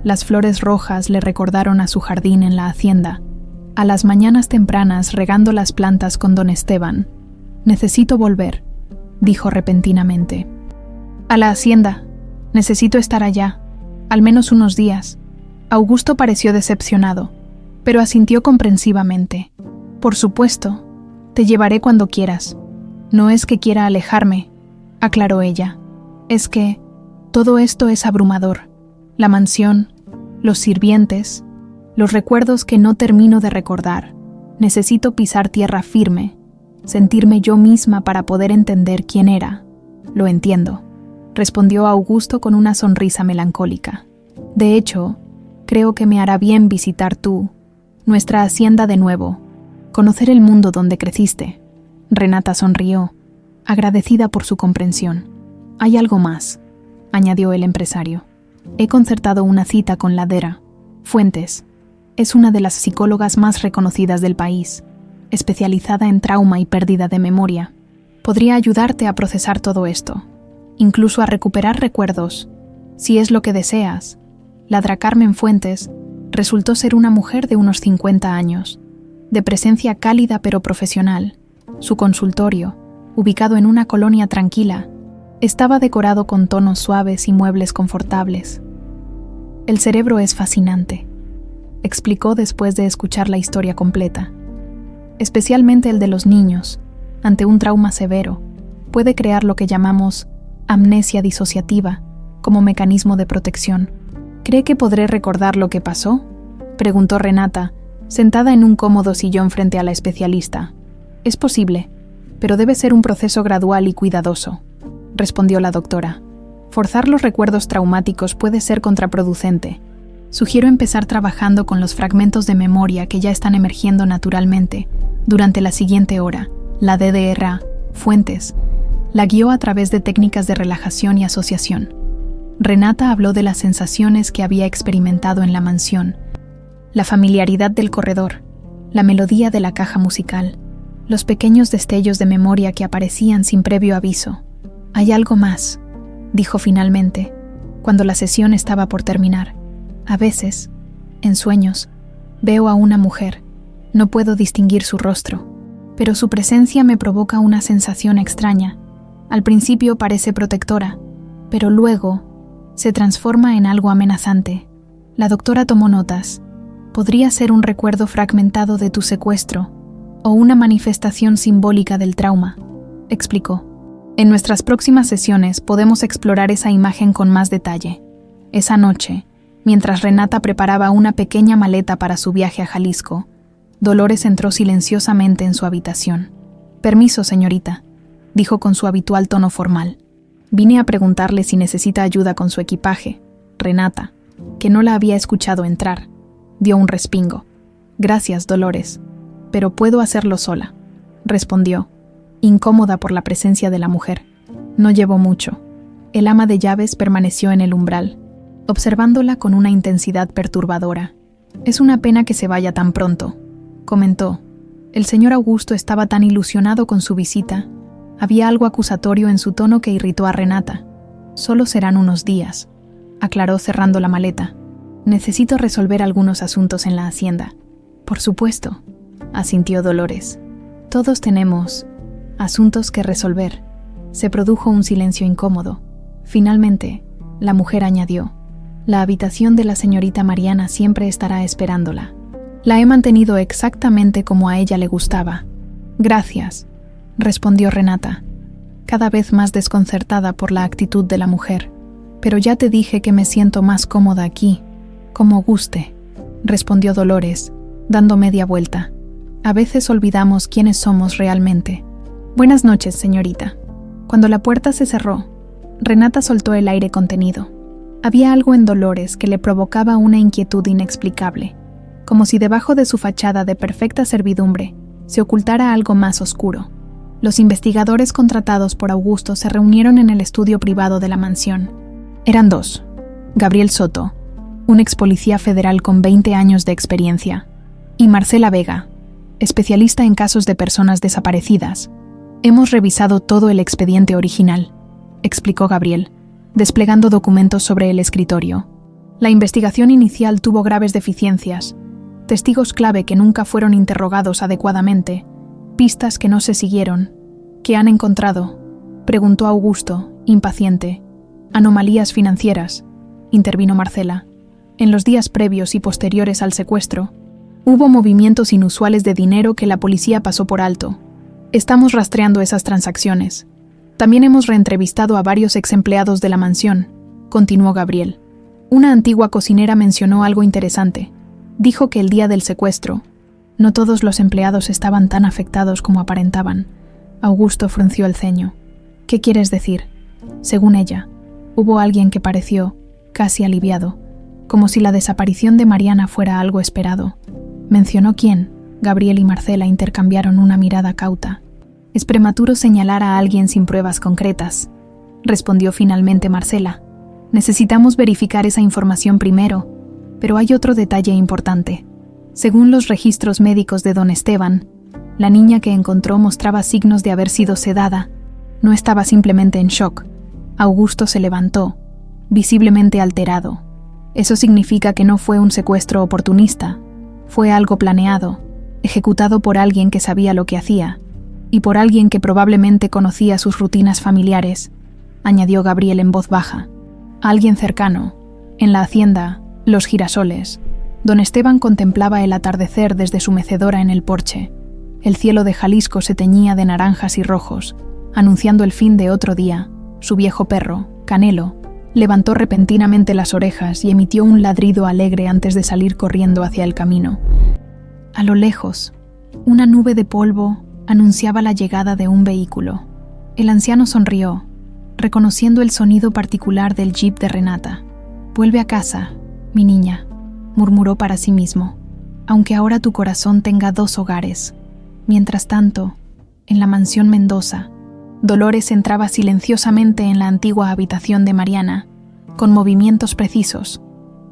Las flores rojas le recordaron a su jardín en la hacienda, a las mañanas tempranas regando las plantas con don Esteban. Necesito volver, dijo repentinamente. A la hacienda. Necesito estar allá, al menos unos días. Augusto pareció decepcionado, pero asintió comprensivamente. Por supuesto, te llevaré cuando quieras. No es que quiera alejarme, aclaró ella. Es que todo esto es abrumador. La mansión, los sirvientes, los recuerdos que no termino de recordar. Necesito pisar tierra firme, sentirme yo misma para poder entender quién era. Lo entiendo, respondió Augusto con una sonrisa melancólica. De hecho, creo que me hará bien visitar nuestra hacienda de nuevo, conocer el mundo donde creciste. Renata sonrió, agradecida por su comprensión. Hay algo más, añadió el empresario. He concertado una cita con Ladera Fuentes. Es una de las psicólogas más reconocidas del país, especializada en trauma y pérdida de memoria. Podría ayudarte a procesar todo esto, incluso a recuperar recuerdos, si es lo que deseas. Ladra Carmen Fuentes resultó ser una mujer de unos 50 años, de presencia cálida pero profesional. Su consultorio, ubicado en una colonia tranquila, estaba decorado con tonos suaves y muebles confortables. El cerebro es fascinante, explicó después de escuchar la historia completa. Especialmente el de los niños, ante un trauma severo, puede crear lo que llamamos amnesia disociativa como mecanismo de protección. ¿Cree que podré recordar lo que pasó?, preguntó Renata, sentada en un cómodo sillón frente a la especialista. Es posible, pero debe ser un proceso gradual y cuidadoso, respondió la doctora. Forzar los recuerdos traumáticos puede ser contraproducente. Sugiero empezar trabajando con los fragmentos de memoria que ya están emergiendo naturalmente durante la siguiente hora. La DDR Fuentes la guió a través de técnicas de relajación y asociación. Renata habló de las sensaciones que había experimentado en la mansión, la familiaridad del corredor, la melodía de la caja musical, los pequeños destellos de memoria que aparecían sin previo aviso. Hay algo más, dijo finalmente, cuando la sesión estaba por terminar. A veces, en sueños, veo a una mujer. No puedo distinguir su rostro, pero su presencia me provoca una sensación extraña. Al principio parece protectora, pero luego se transforma en algo amenazante. La doctora tomó notas. Podría ser un recuerdo fragmentado de tu secuestro o una manifestación simbólica del trauma, explicó. En nuestras próximas sesiones podemos explorar esa imagen con más detalle. Esa noche, mientras Renata preparaba una pequeña maleta para su viaje a Jalisco, Dolores entró silenciosamente en su habitación. «Permiso, señorita», dijo con su habitual tono formal. «Vine a preguntarle si necesita ayuda con su equipaje». Renata, que no la había escuchado entrar, dio un respingo. «Gracias, Dolores, pero puedo hacerlo sola», respondió, incómoda por la presencia de la mujer. «No llevo mucho». El ama de llaves permaneció en el umbral, observándola con una intensidad perturbadora. «Es una pena que se vaya tan pronto», comentó. El señor Augusto estaba tan ilusionado con su visita. Había algo acusatorio en su tono que irritó a Renata. «Solo serán unos días», aclaró cerrando la maleta. «Necesito resolver algunos asuntos en la hacienda». «Por supuesto», asintió Dolores. «Todos tenemos asuntos que resolver». Se produjo un silencio incómodo. Finalmente, la mujer añadió: «La habitación de la señorita Mariana siempre estará esperándola. La he mantenido exactamente como a ella le gustaba». «Gracias», respondió Renata, cada vez más desconcertada por la actitud de la mujer. «Pero ya te dije que me siento más cómoda aquí». «Como guste», respondió Dolores, dando media vuelta. «A veces olvidamos quiénes somos realmente». «Buenas noches, señorita». Cuando la puerta se cerró, Renata soltó el aire contenido. Había algo en Dolores que le provocaba una inquietud inexplicable, como si debajo de su fachada de perfecta servidumbre se ocultara algo más oscuro. Los investigadores contratados por Augusto se reunieron en el estudio privado de la mansión. Eran dos: Gabriel Soto, un ex policía federal con 20 años de experiencia, y Marcela Vega, especialista en casos de personas desaparecidas. «Hemos revisado todo el expediente original», explicó Gabriel, desplegando documentos sobre el escritorio. «La investigación inicial tuvo graves deficiencias, testigos clave que nunca fueron interrogados adecuadamente, pistas que no se siguieron». «¿Qué han encontrado?», preguntó Augusto, impaciente. «Anomalías financieras», intervino Marcela. «En los días previos y posteriores al secuestro, hubo movimientos inusuales de dinero que la policía pasó por alto. Estamos rastreando esas transacciones. También hemos reentrevistado a varios ex empleados de la mansión», continuó Gabriel. «Una antigua cocinera mencionó algo interesante. Dijo que el día del secuestro, no todos los empleados estaban tan afectados como aparentaban». Augusto frunció el ceño. «¿Qué quieres decir?». «Según ella, hubo alguien que pareció casi aliviado, como si la desaparición de Mariana fuera algo esperado». «¿Mencionó quién?». Gabriel y Marcela intercambiaron una mirada cauta. «Es prematuro señalar a alguien sin pruebas concretas», respondió finalmente Marcela. «Necesitamos verificar esa información primero, pero hay otro detalle importante. Según los registros médicos de don Esteban, la niña que encontró mostraba signos de haber sido sedada. No estaba simplemente en shock». Augusto se levantó, visiblemente alterado. «Eso significa que no fue un secuestro oportunista. Fue algo planeado, ejecutado por alguien que sabía lo que hacía, y por alguien que probablemente conocía sus rutinas familiares», añadió Gabriel en voz baja. «Alguien cercano. En la hacienda, Los Girasoles, don Esteban contemplaba el atardecer desde su mecedora en el porche. El cielo de Jalisco se teñía de naranjas y rojos, anunciando el fin de otro día. Su viejo perro, Canelo, levantó repentinamente las orejas y emitió un ladrido alegre antes de salir corriendo hacia el camino. A lo lejos, una nube de polvo anunciaba la llegada de un vehículo. El anciano sonrió, reconociendo el sonido particular del jeep de Renata. «Vuelve a casa, mi niña», murmuró para sí mismo, «aunque ahora tu corazón tenga 2 hogares». Mientras tanto, en la mansión Mendoza, Dolores entraba silenciosamente en la antigua habitación de Mariana. Con movimientos precisos,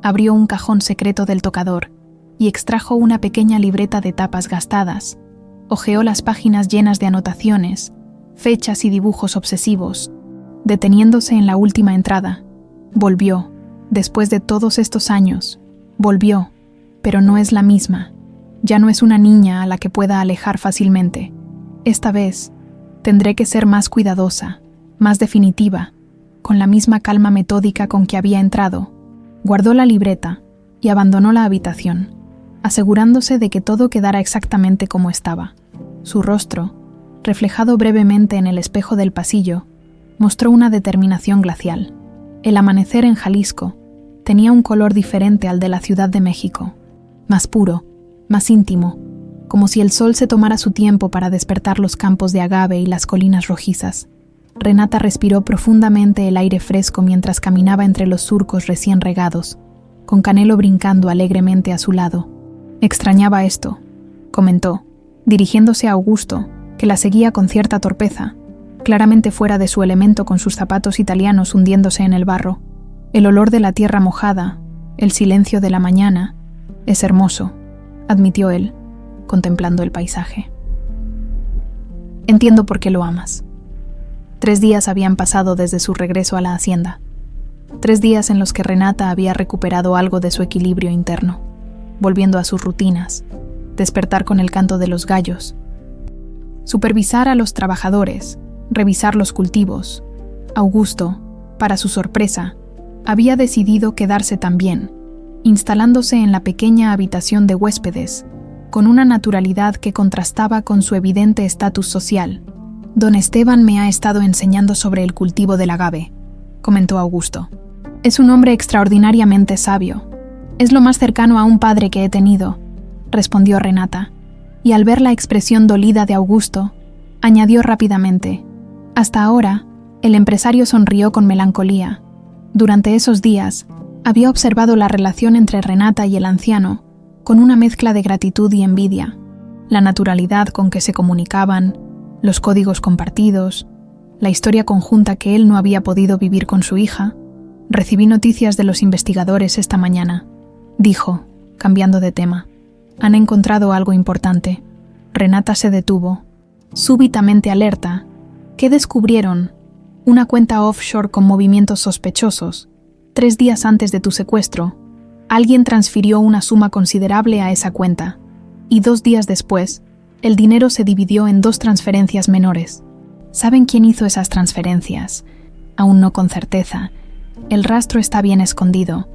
abrió un cajón secreto del tocador y extrajo una pequeña libreta de tapas gastadas. Hojeó las páginas llenas de anotaciones, fechas y dibujos obsesivos. Deteniéndose en la última entrada, volvió. Después de todos estos años, volvió, pero no es la misma. Ya no es una niña a la que pueda alejar fácilmente. Esta vez, tendré que ser más cuidadosa, más definitiva, con la misma calma metódica con que había entrado. Guardó la libreta y abandonó la habitación, asegurándose de que todo quedara exactamente como estaba. Su rostro, reflejado brevemente en el espejo del pasillo, mostró una determinación glacial. El amanecer en Jalisco tenía un color diferente al de la Ciudad de México, más puro, más íntimo, como si el sol se tomara su tiempo para despertar los campos de agave y las colinas rojizas. Renata respiró profundamente el aire fresco mientras caminaba entre los surcos recién regados, con Canelo brincando alegremente a su lado. «Extrañaba esto», comentó, dirigiéndose a Augusto, que la seguía con cierta torpeza, claramente fuera de su elemento con sus zapatos italianos hundiéndose en el barro. «El olor de la tierra mojada, el silencio de la mañana, es hermoso», admitió él, contemplando el paisaje. «Entiendo por qué lo amas». 3 días habían pasado desde su regreso a la hacienda. 3 días en los que Renata había recuperado algo de su equilibrio interno, volviendo a sus rutinas, despertar con el canto de los gallos, supervisar a los trabajadores, revisar los cultivos. Augusto, para su sorpresa, había decidido quedarse también, instalándose en la pequeña habitación de huéspedes, con una naturalidad que contrastaba con su evidente estatus social. «Don Esteban me ha estado enseñando sobre el cultivo del agave», comentó Augusto. «Es un hombre extraordinariamente sabio. Es lo más cercano a un padre que he tenido», respondió Renata, y al ver la expresión dolida de Augusto, añadió rápidamente: «Hasta ahora, el empresario sonrió con melancolía. Durante esos días, había observado la relación entre Renata y el anciano con una mezcla de gratitud y envidia, la naturalidad con que se comunicaban, los códigos compartidos, la historia conjunta que él no había podido vivir con su hija. Recibí noticias de los investigadores esta mañana», dijo, cambiando de tema. «Han encontrado algo importante». Renata se detuvo, súbitamente alerta. «¿Qué descubrieron?» «Una cuenta offshore con movimientos sospechosos. 3 días antes de tu secuestro, alguien transfirió una suma considerable a esa cuenta, y 2 días después, el dinero se dividió en 2 transferencias menores. ¿Saben quién hizo esas transferencias? Aún no con certeza. El rastro está bien escondido,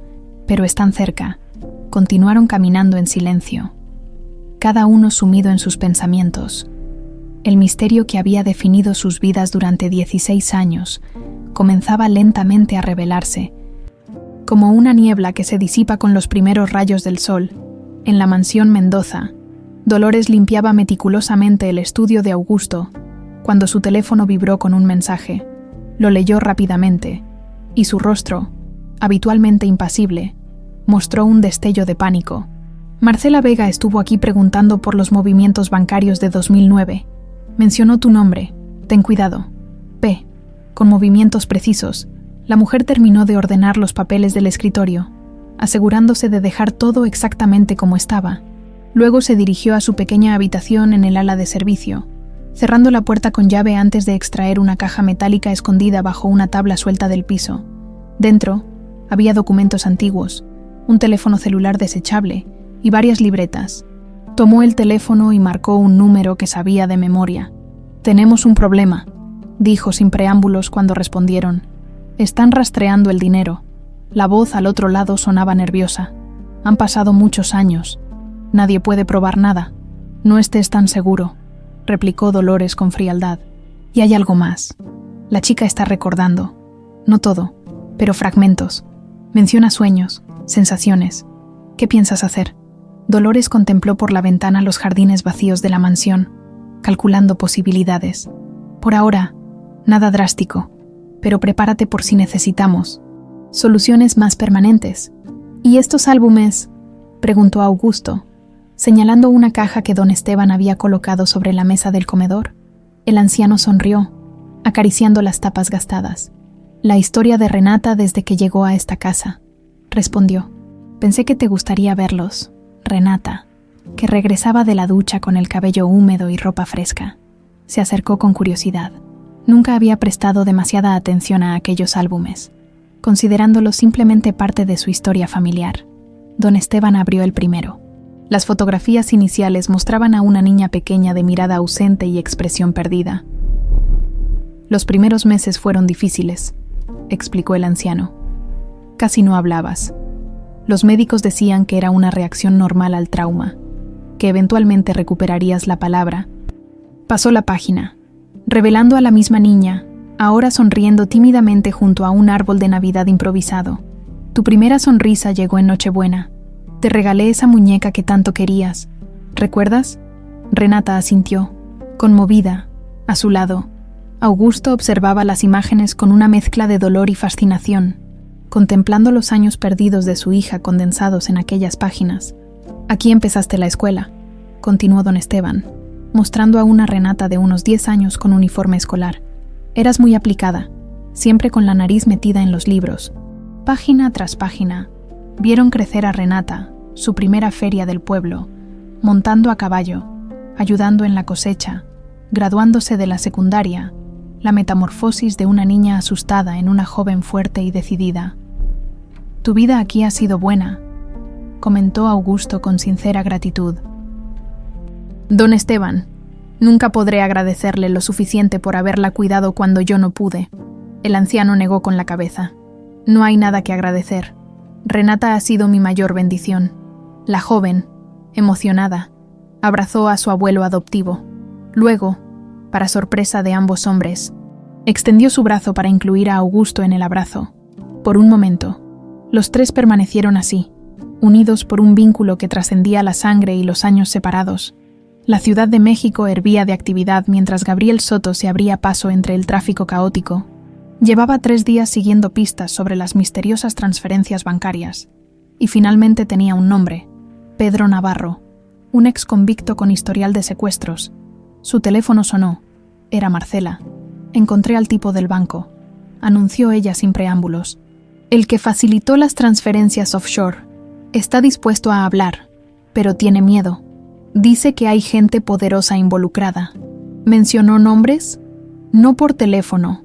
pero están cerca». Continuaron caminando en silencio, cada uno sumido en sus pensamientos. El misterio que había definido sus vidas durante 16 años comenzaba lentamente a revelarse. Como una niebla que se disipa con los primeros rayos del sol, en la mansión Mendoza, Dolores limpiaba meticulosamente el estudio de Augusto cuando su teléfono vibró con un mensaje. Lo leyó rápidamente, y su rostro, habitualmente impasible, mostró un destello de pánico. «Marcela Vega estuvo aquí preguntando por los movimientos bancarios de 2009. Mencionó tu nombre. Ten cuidado. P. Con movimientos precisos». La mujer terminó de ordenar los papeles del escritorio, asegurándose de dejar todo exactamente como estaba. Luego se dirigió a su pequeña habitación en el ala de servicio, cerrando la puerta con llave antes de extraer una caja metálica escondida bajo una tabla suelta del piso. Dentro, había documentos antiguos, un teléfono celular desechable y varias libretas. Tomó el teléfono y marcó un número que sabía de memoria. «Tenemos un problema», dijo sin preámbulos cuando respondieron. «Están rastreando el dinero». La voz al otro lado sonaba nerviosa. «Han pasado muchos años. Nadie puede probar nada». «No estés tan seguro», replicó Dolores con frialdad. «Y hay algo más. La chica está recordando. No todo, pero fragmentos. Menciona sueños, sensaciones. ¿Qué piensas hacer?» Dolores contempló por la ventana los jardines vacíos de la mansión, calculando posibilidades. «Por ahora, nada drástico, pero prepárate por si necesitamos soluciones más permanentes». «¿Y estos álbumes?», preguntó Augusto, señalando una caja que don Esteban había colocado sobre la mesa del comedor. El anciano sonrió, acariciando las tapas gastadas. «La historia de Renata desde que llegó a esta casa», respondió. «Pensé que te gustaría verlos, Renata», que regresaba de la ducha con el cabello húmedo y ropa fresca. Se acercó con curiosidad. Nunca había prestado demasiada atención a aquellos álbumes, considerándolos simplemente parte de su historia familiar. Don Esteban abrió el primero. Las fotografías iniciales mostraban a una niña pequeña de mirada ausente y expresión perdida. «Los primeros meses fueron difíciles», explicó el anciano. «Casi no hablabas. Los médicos decían que era una reacción normal al trauma, que eventualmente recuperarías la palabra». Pasó la página, revelando a la misma niña, ahora sonriendo tímidamente junto a un árbol de Navidad improvisado. «Tu primera sonrisa llegó en Nochebuena. Te regalé esa muñeca que tanto querías. ¿Recuerdas?». Renata asintió, conmovida. A su lado, Augusto observaba las imágenes con una mezcla de dolor y fascinación, contemplando los años perdidos de su hija condensados en aquellas páginas. «Aquí empezaste la escuela», continuó don Esteban, mostrando a una Renata de unos 10 años con uniforme escolar. «Eras muy aplicada, siempre con la nariz metida en los libros». Página tras página, vieron crecer a Renata, su primera feria del pueblo, montando a caballo, ayudando en la cosecha, graduándose de la secundaria, la metamorfosis de una niña asustada en una joven fuerte y decidida. «Tu vida aquí ha sido buena», comentó Augusto con sincera gratitud. «Don Esteban, nunca podré agradecerle lo suficiente por haberla cuidado cuando yo no pude». El anciano negó con la cabeza. «No hay nada que agradecer. Renata ha sido mi mayor bendición». La joven, emocionada, abrazó a su abuelo adoptivo. Luego, para sorpresa de ambos hombres, extendió su brazo para incluir a Augusto en el abrazo. Por un momento, los tres permanecieron así, unidos por un vínculo que trascendía la sangre y los años separados. La Ciudad de México hervía de actividad mientras Gabriel Soto se abría paso entre el tráfico caótico. Llevaba 3 días siguiendo pistas sobre las misteriosas transferencias bancarias, y finalmente tenía un nombre: Pedro Navarro, un exconvicto con historial de secuestros. Su teléfono sonó. Era Marcela. «Encontré al tipo del banco», anunció ella sin preámbulos. «El que facilitó las transferencias offshore. Está dispuesto a hablar, pero tiene miedo. Dice que hay gente poderosa involucrada. ¿Mencionó nombres? No por teléfono,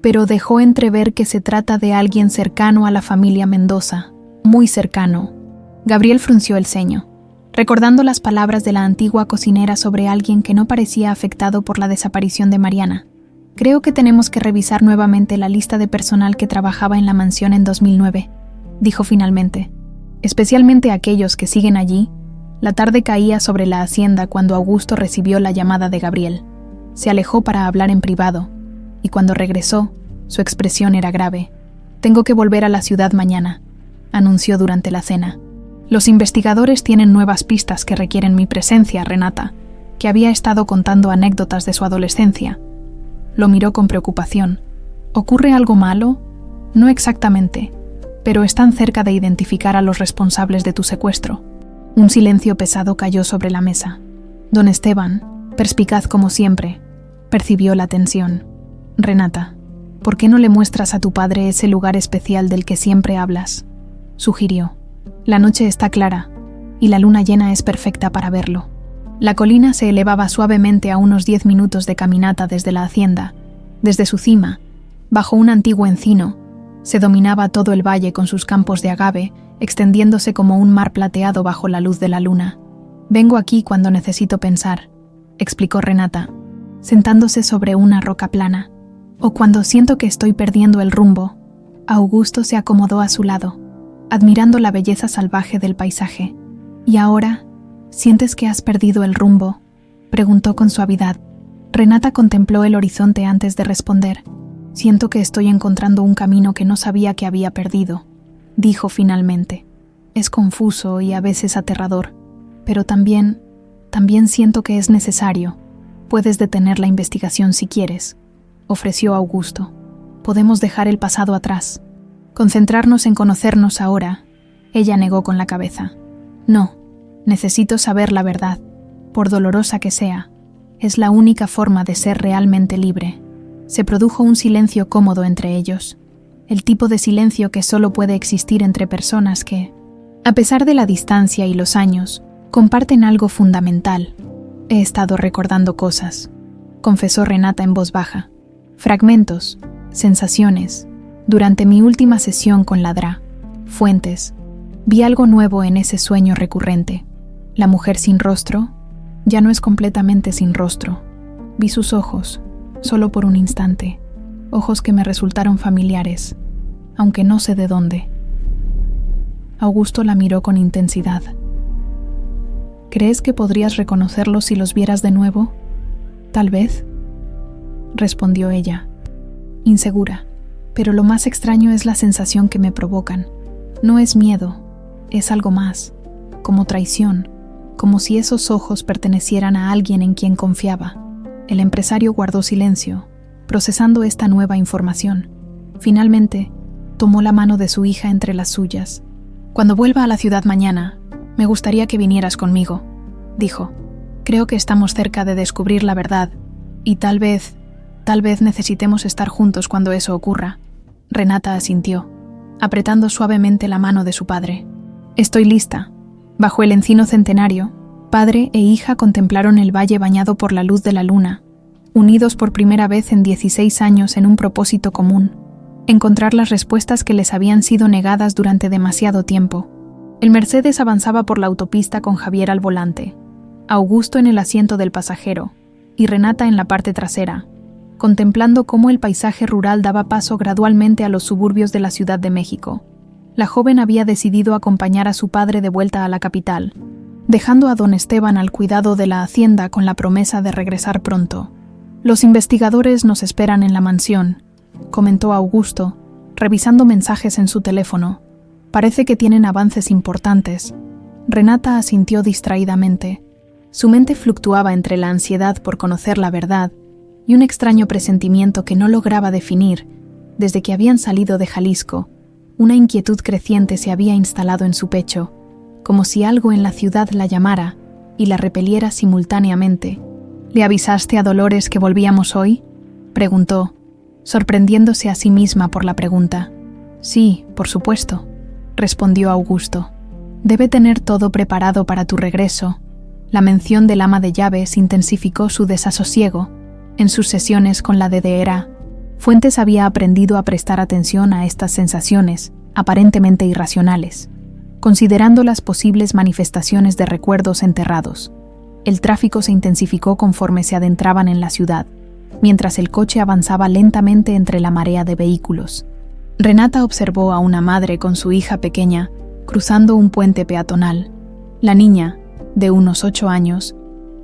pero dejó entrever que se trata de alguien cercano a la familia Mendoza, muy cercano». Gabriel frunció el ceño, recordando las palabras de la antigua cocinera sobre alguien que no parecía afectado por la desaparición de Mariana. «Creo que tenemos que revisar nuevamente la lista de personal que trabajaba en la mansión en 2009», dijo finalmente. «Especialmente aquellos que siguen allí». La tarde caía sobre la hacienda cuando Augusto recibió la llamada de Gabriel. Se alejó para hablar en privado, y cuando regresó, su expresión era grave. «Tengo que volver a la ciudad mañana», anunció durante la cena. «Los investigadores tienen nuevas pistas que requieren mi presencia, Renata», que había estado contando anécdotas de su adolescencia. Lo miró con preocupación. «¿Ocurre algo malo?» «No exactamente, pero están cerca de identificar a los responsables de tu secuestro». Un silencio pesado cayó sobre la mesa. Don Esteban, perspicaz como siempre, percibió la tensión. «Renata, ¿por qué no le muestras a tu padre ese lugar especial del que siempre hablas?», sugirió. «La noche está clara, y la luna llena es perfecta para verlo». La colina se elevaba suavemente a unos 10 minutos de caminata desde la hacienda. Desde su cima, bajo un antiguo encino, se dominaba todo el valle con sus campos de agave, extendiéndose como un mar plateado bajo la luz de la luna. «Vengo aquí cuando necesito pensar», explicó Renata, sentándose sobre una roca plana. «O cuando siento que estoy perdiendo el rumbo». Augusto se acomodó a su lado, admirando la belleza salvaje del paisaje. «¿Y ahora, sientes que has perdido el rumbo?», preguntó con suavidad. Renata contempló el horizonte antes de responder. «Siento que estoy encontrando un camino que no sabía que había perdido», dijo finalmente. «Es confuso y a veces aterrador, pero también siento que es necesario. Puedes detener la investigación si quieres», ofreció Augusto. «Podemos dejar el pasado atrás. Concentrarnos en conocernos ahora». Ella negó con la cabeza. «No, necesito saber la verdad, por dolorosa que sea. Es la única forma de ser realmente libre». Se produjo un silencio cómodo entre ellos. El tipo de silencio que solo puede existir entre personas que, a pesar de la distancia y los años, comparten algo fundamental. «He estado recordando cosas», confesó Renata en voz baja. «Fragmentos, sensaciones. Durante mi última sesión con la DRA, Fuentes, vi algo nuevo en ese sueño recurrente. La mujer sin rostro ya no es completamente sin rostro. Vi sus ojos, solo por un instante, ojos que me resultaron familiares, aunque no sé de dónde». Augusto la miró con intensidad. «¿Crees que podrías reconocerlos si los vieras de nuevo?» «Tal vez», respondió ella, insegura, pero lo más extraño es la sensación que me provocan. No es miedo, es algo más, como traición, como si esos ojos pertenecieran a alguien en quien confiaba». El empresario guardó silencio, procesando esta nueva información. Finalmente, tomó la mano de su hija entre las suyas. «Cuando vuelva a la ciudad mañana, me gustaría que vinieras conmigo», dijo. «Creo que estamos cerca de descubrir la verdad, y tal vez necesitemos estar juntos cuando eso ocurra». Renata asintió, apretando suavemente la mano de su padre. «Estoy lista». Bajo el encino centenario, padre e hija contemplaron el valle bañado por la luz de la luna. unidos por primera vez en 16 años en un propósito común: encontrar las respuestas que les habían sido negadas durante demasiado tiempo. El Mercedes avanzaba por la autopista con Javier al volante, Augusto en el asiento del pasajero y Renata en la parte trasera, contemplando cómo el paisaje rural daba paso gradualmente a los suburbios de la Ciudad de México. La joven había decidido acompañar a su padre de vuelta a la capital, dejando a don Esteban al cuidado de la hacienda con la promesa de regresar pronto. «Los investigadores nos esperan en la mansión», comentó Augusto, revisando mensajes en su teléfono. «Parece que tienen avances importantes». Renata asintió distraídamente. Su mente fluctuaba entre la ansiedad por conocer la verdad y un extraño presentimiento que no lograba definir. Desde que habían salido de Jalisco, una inquietud creciente se había instalado en su pecho, como si algo en la ciudad la llamara y la repeliera simultáneamente. «¿Le avisaste a Dolores que volvíamos hoy?», preguntó, sorprendiéndose a sí misma por la pregunta. «Sí, por supuesto», respondió Augusto. «Debe tener todo preparado para tu regreso». La mención del ama de llaves intensificó su desasosiego. En sus sesiones con la DDRA, Fuentes había aprendido a prestar atención a estas sensaciones, aparentemente irracionales, considerando las posibles manifestaciones de recuerdos enterrados. El tráfico se intensificó conforme se adentraban en la ciudad, mientras el coche avanzaba lentamente entre la marea de vehículos. Renata observó a una madre con su hija pequeña cruzando un puente peatonal. La niña, de unos 8 años,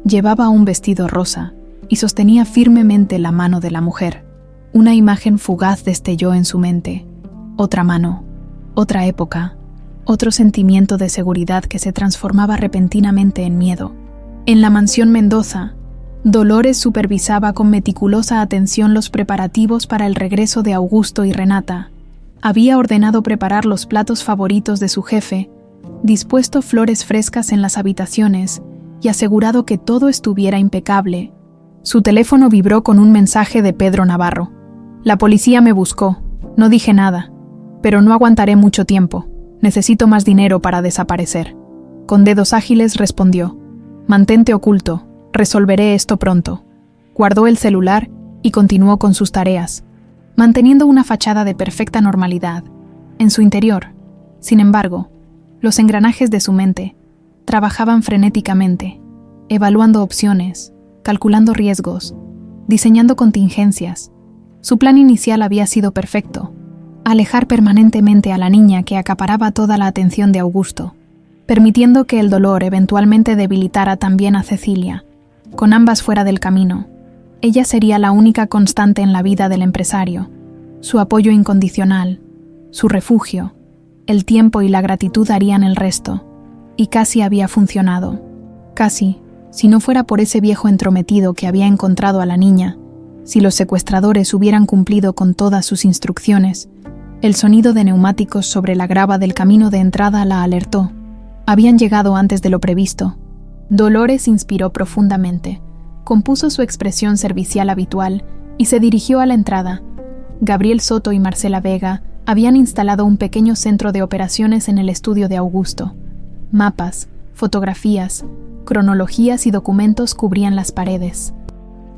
llevaba un vestido rosa y sostenía firmemente la mano de la mujer. Una imagen fugaz destelló en su mente. Otra mano, otra época, otro sentimiento de seguridad que se transformaba repentinamente en miedo. En la mansión Mendoza, Dolores supervisaba con meticulosa atención los preparativos para el regreso de Augusto y Renata. Había ordenado preparar los platos favoritos de su jefe, dispuesto flores frescas en las habitaciones y asegurado que todo estuviera impecable. Su teléfono vibró con un mensaje de Pedro Navarro. «La policía me buscó. No dije nada. Pero no aguantaré mucho tiempo. Necesito más dinero para desaparecer». Con dedos ágiles respondió: «Mantente oculto. Resolveré esto pronto». Guardó el celular y continuó con sus tareas, manteniendo una fachada de perfecta normalidad. En su interior, sin embargo, los engranajes de su mente trabajaban frenéticamente, evaluando opciones, calculando riesgos, diseñando contingencias. Su plan inicial había sido perfecto: alejar permanentemente a la niña que acaparaba toda la atención de Augusto, permitiendo que el dolor eventualmente debilitara también a Cecilia. Con ambas fuera del camino, ella sería la única constante en la vida del empresario, su apoyo incondicional, su refugio. El tiempo y la gratitud harían el resto, y casi había funcionado. Casi, si no fuera por ese viejo entrometido que había encontrado a la niña, si los secuestradores hubieran cumplido con todas sus instrucciones. El sonido de neumáticos sobre la grava del camino de entrada la alertó. Habían llegado antes de lo previsto. Dolores inspiró profundamente, compuso su expresión servicial habitual y se dirigió a la entrada. Gabriel Soto y Marcela Vega habían instalado un pequeño centro de operaciones en el estudio de Augusto. Mapas, fotografías, cronologías y documentos cubrían las paredes,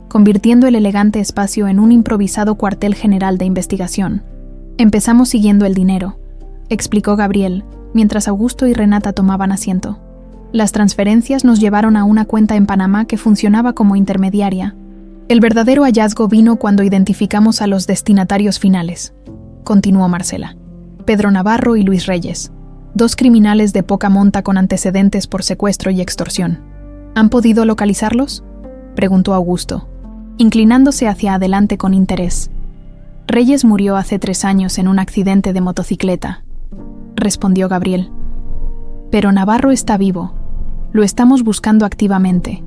convirtiendo el elegante espacio en un improvisado cuartel general de investigación. «Empezamos siguiendo el dinero», explicó Gabriel, mientras Augusto y Renata tomaban asiento. «Las transferencias nos llevaron a una cuenta en Panamá que funcionaba como intermediaria. El verdadero hallazgo vino cuando identificamos a los destinatarios finales», continuó Marcela. «Pedro Navarro y Luis Reyes, 2 criminales de poca monta con antecedentes por secuestro y extorsión. ¿Han podido localizarlos?», preguntó Augusto, inclinándose hacia adelante con interés. «Reyes murió hace 3 años en un accidente de motocicleta», respondió Gabriel. «Pero Navarro está vivo. Lo estamos buscando activamente.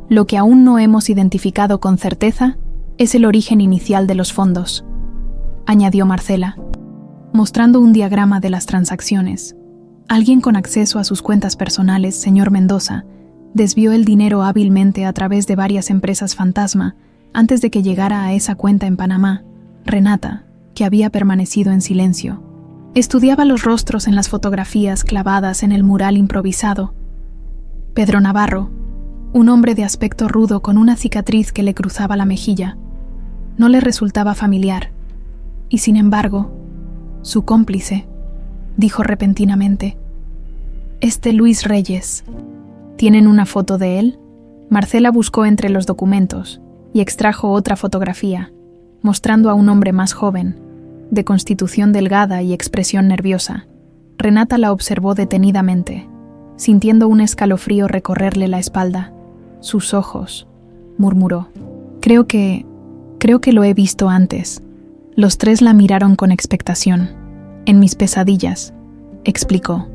Lo que aún no hemos identificado con certeza es el origen inicial de los fondos», añadió Marcela, mostrando un diagrama de las transacciones. «Alguien con acceso a sus cuentas personales, señor Mendoza, desvió el dinero hábilmente a través de varias empresas fantasma antes de que llegara a esa cuenta en Panamá». Renata, que había permanecido en silencio, estudiaba los rostros en las fotografías clavadas en el mural improvisado. «Pedro Navarro», un hombre de aspecto rudo con una cicatriz que le cruzaba la mejilla. No le resultaba familiar, y sin embargo, su cómplice, dijo repentinamente. Luis Reyes. ¿Tienen una foto de él? Marcela buscó entre los documentos y extrajo otra fotografía, mostrando a un hombre más joven, de constitución delgada y expresión nerviosa. Renata la observó detenidamente, sintiendo un escalofrío recorrerle la espalda. Sus ojos, murmuró. Creo que lo he visto antes. Los tres la miraron con expectación. En mis pesadillas, explicó.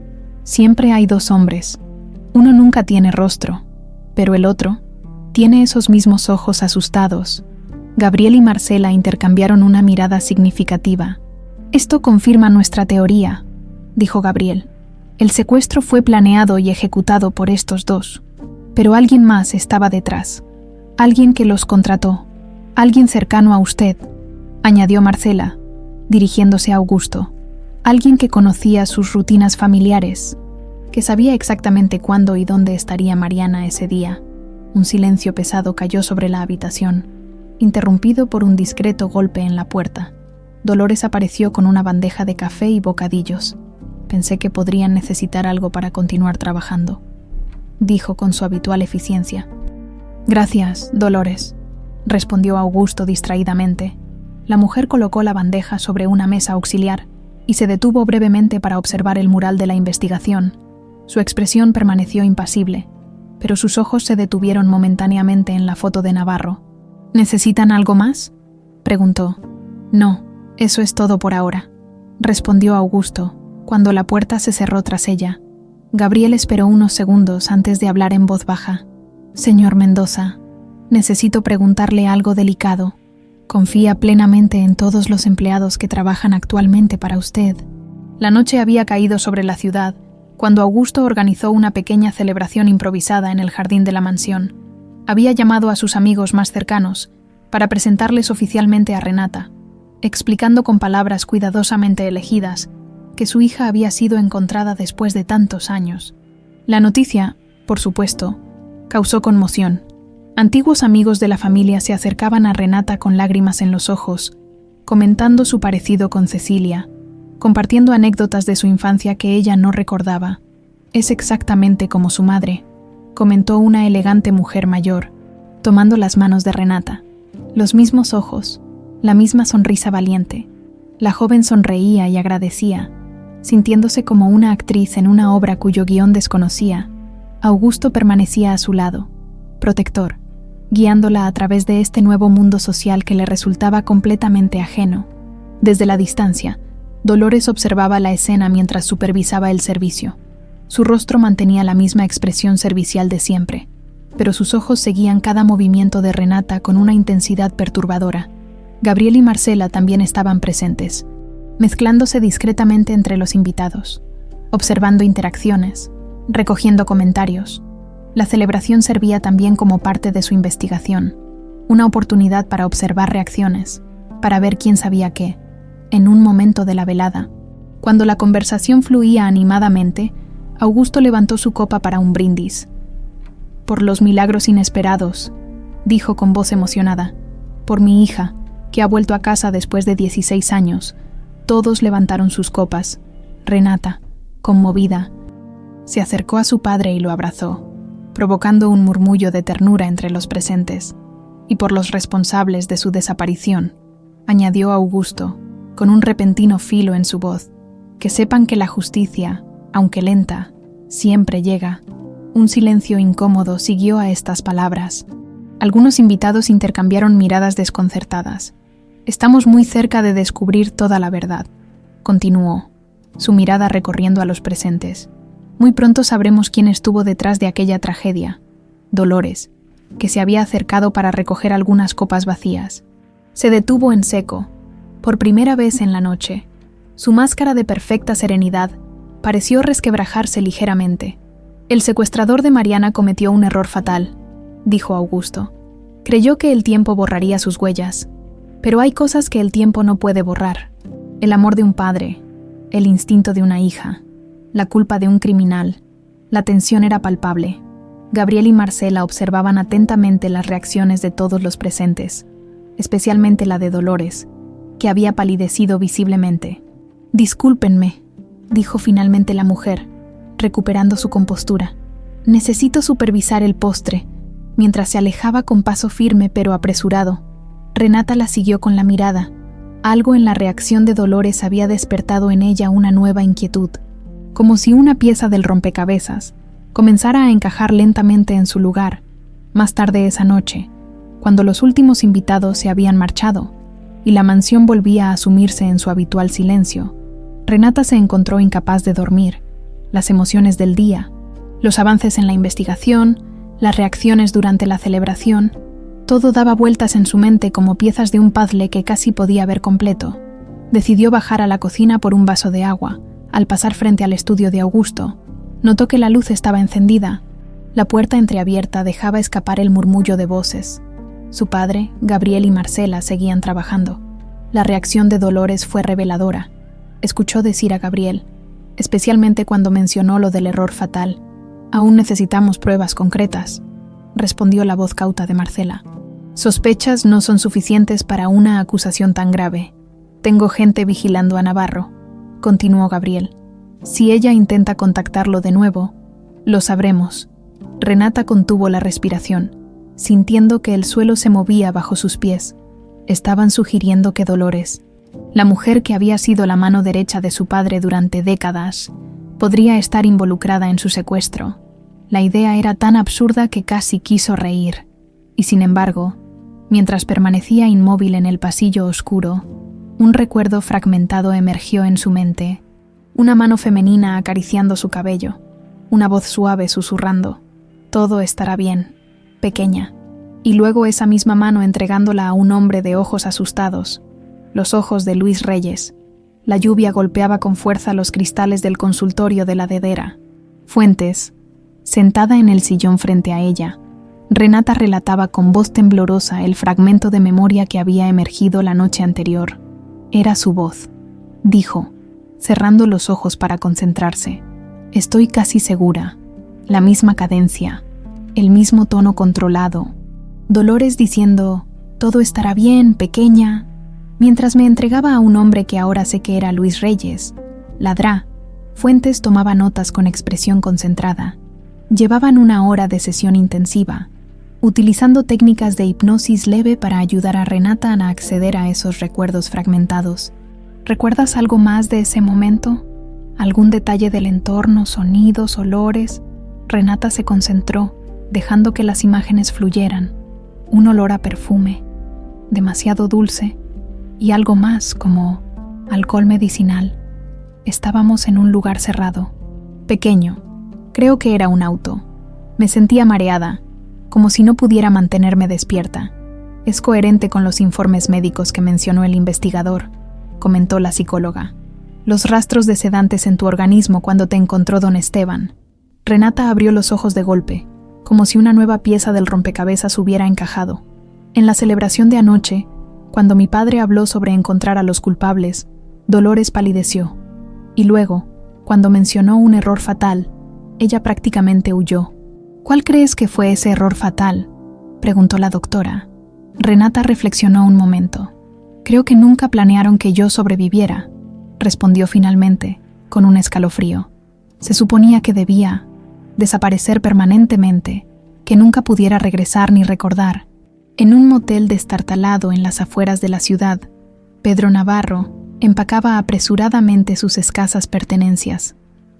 Siempre hay dos hombres. Uno nunca tiene rostro, pero el otro tiene esos mismos ojos asustados. Gabriel y Marcela intercambiaron una mirada significativa. Esto confirma nuestra teoría, dijo Gabriel. El secuestro fue planeado y ejecutado por estos dos, pero alguien más estaba detrás. Alguien que los contrató. Alguien cercano a usted, añadió Marcela, dirigiéndose a Augusto. Alguien que conocía sus rutinas familiares, que sabía exactamente cuándo y dónde estaría Mariana ese día. Un silencio pesado cayó sobre la habitación, interrumpido por un discreto golpe en la puerta. Dolores apareció con una bandeja de café y bocadillos. Pensé que podrían necesitar algo para continuar trabajando, dijo con su habitual eficiencia. Gracias, Dolores, respondió Augusto distraídamente. La mujer colocó la bandeja sobre una mesa auxiliar y se detuvo brevemente para observar el mural de la investigación. Su expresión permaneció impasible, pero sus ojos se detuvieron momentáneamente en la foto de Navarro. ¿Necesitan algo más?, preguntó. No, eso es todo por ahora, respondió Augusto, cuando la puerta se cerró tras ella. Gabriel esperó unos segundos antes de hablar en voz baja. Señor Mendoza, necesito preguntarle algo delicado. Confía plenamente en todos los empleados que trabajan actualmente para usted. La noche había caído sobre la ciudad cuando Augusto organizó una pequeña celebración improvisada en el jardín de la mansión. Había llamado a sus amigos más cercanos para presentarles oficialmente a Renata, explicando con palabras cuidadosamente elegidas que su hija había sido encontrada después de tantos años. La noticia, por supuesto, causó conmoción. Antiguos amigos de la familia se acercaban a Renata con lágrimas en los ojos, comentando su parecido con Cecilia, compartiendo anécdotas de su infancia que ella no recordaba. Es exactamente como su madre, comentó una elegante mujer mayor, tomando las manos de Renata. Los mismos ojos, la misma sonrisa valiente. La joven sonreía y agradecía, sintiéndose como una actriz en una obra cuyo guión desconocía. Augusto permanecía a su lado, protector, guiándola a través de este nuevo mundo social que le resultaba completamente ajeno. Desde la distancia, Dolores observaba la escena mientras supervisaba el servicio. Su rostro mantenía la misma expresión servicial de siempre, pero sus ojos seguían cada movimiento de Renata con una intensidad perturbadora. Gabriel y Marcela también estaban presentes, mezclándose discretamente entre los invitados, observando interacciones, recogiendo comentarios. La celebración servía también como parte de su investigación, una oportunidad para observar reacciones, para ver quién sabía qué. En un momento de la velada, cuando la conversación fluía animadamente, Augusto levantó su copa para un brindis. Por los milagros inesperados, dijo con voz emocionada, por mi hija, que ha vuelto a casa después de 16 años. Todos levantaron sus copas. Renata, conmovida, se acercó a su padre y lo abrazó, provocando un murmullo de ternura entre los presentes. Y por los responsables de su desaparición, añadió Augusto, con un repentino filo en su voz, que sepan que la justicia, aunque lenta, siempre llega. Un silencio incómodo siguió a estas palabras. Algunos invitados intercambiaron miradas desconcertadas. Estamos muy cerca de descubrir toda la verdad, continuó, su mirada recorriendo a los presentes. Muy pronto sabremos quién estuvo detrás de aquella tragedia. Dolores, que se había acercado para recoger algunas copas vacías, se detuvo en seco. Por primera vez en la noche, su máscara de perfecta serenidad pareció resquebrajarse ligeramente. El secuestrador de Mariana cometió un error fatal, dijo Augusto. Creyó que el tiempo borraría sus huellas, pero hay cosas que el tiempo no puede borrar. El amor de un padre, el instinto de una hija, la culpa de un criminal. La tensión era palpable. Gabriel y Marcela observaban atentamente las reacciones de todos los presentes, especialmente la de Dolores, que había palidecido visiblemente. «Discúlpenme», dijo finalmente la mujer, recuperando su compostura. «Necesito supervisar el postre», mientras se alejaba con paso firme pero apresurado. Renata la siguió con la mirada. Algo en la reacción de Dolores había despertado en ella una nueva inquietud, como si una pieza del rompecabezas comenzara a encajar lentamente en su lugar. Más tarde esa noche, cuando los últimos invitados se habían marchado y la mansión volvía a sumirse en su habitual silencio, Renata se encontró incapaz de dormir. Las emociones del día, los avances en la investigación, las reacciones durante la celebración, todo daba vueltas en su mente como piezas de un puzzle que casi podía ver completo. Decidió bajar a la cocina por un vaso de agua. Al pasar frente al estudio de Augusto, notó que la luz estaba encendida. La puerta entreabierta dejaba escapar el murmullo de voces. Su padre, Gabriel y Marcela seguían trabajando. La reacción de Dolores fue reveladora. Escuchó decir a Gabriel, especialmente cuando mencionó lo del error fatal: «Aún necesitamos pruebas concretas», respondió la voz cauta de Marcela. «Sospechas no son suficientes para una acusación tan grave. Tengo gente vigilando a Navarro», continuó Gabriel. «Si ella intenta contactarlo de nuevo, lo sabremos». Renata contuvo la respiración, sintiendo que el suelo se movía bajo sus pies. Estaban sugiriendo que Dolores, la mujer que había sido la mano derecha de su padre durante décadas, podría estar involucrada en su secuestro. La idea era tan absurda que casi quiso reír. Y sin embargo, mientras permanecía inmóvil en el pasillo oscuro, un recuerdo fragmentado emergió en su mente. Una mano femenina acariciando su cabello, una voz suave susurrando: «Todo estará bien, pequeña». Y luego esa misma mano entregándola a un hombre de ojos asustados, los ojos de Luis Reyes. La lluvia golpeaba con fuerza los cristales del consultorio de la dedera. Fuentes, sentada en el sillón frente a ella, Renata relataba con voz temblorosa el fragmento de memoria que había emergido la noche anterior. Era su voz. Dijo, cerrando los ojos para concentrarse: «Estoy casi segura». La misma cadencia, el mismo tono controlado. Dolores diciendo: «Todo estará bien, pequeña», mientras me entregaba a un hombre que ahora sé que era Luis Reyes. Ladrá. Fuentes tomaba notas con expresión concentrada. Llevaban 1 hora de sesión intensiva, utilizando técnicas de hipnosis leve para ayudar a Renata a acceder a esos recuerdos fragmentados. ¿Recuerdas algo más de ese momento? ¿Algún detalle del entorno, sonidos, olores? Renata se concentró, dejando que las imágenes fluyeran. Un olor a perfume, demasiado dulce, y algo más como alcohol medicinal. Estábamos en un lugar cerrado, pequeño. Creo que era un auto. Me sentía mareada, como si no pudiera mantenerme despierta. Es coherente con los informes médicos que mencionó el investigador, comentó la psicóloga. Los rastros de sedantes en tu organismo cuando te encontró don Esteban. Renata abrió los ojos de golpe, como si una nueva pieza del rompecabezas hubiera encajado. En la celebración de anoche, cuando mi padre habló sobre encontrar a los culpables, Dolores palideció. Y luego, cuando mencionó un error fatal, ella prácticamente huyó. ¿Cuál crees que fue ese error fatal?, preguntó la doctora. Renata reflexionó un momento. Creo que nunca planearon que yo sobreviviera, respondió finalmente, con un escalofrío. Se suponía que debía desaparecer permanentemente, que nunca pudiera regresar ni recordar. En un motel destartalado en las afueras de la ciudad, Pedro Navarro empacaba apresuradamente sus escasas pertenencias.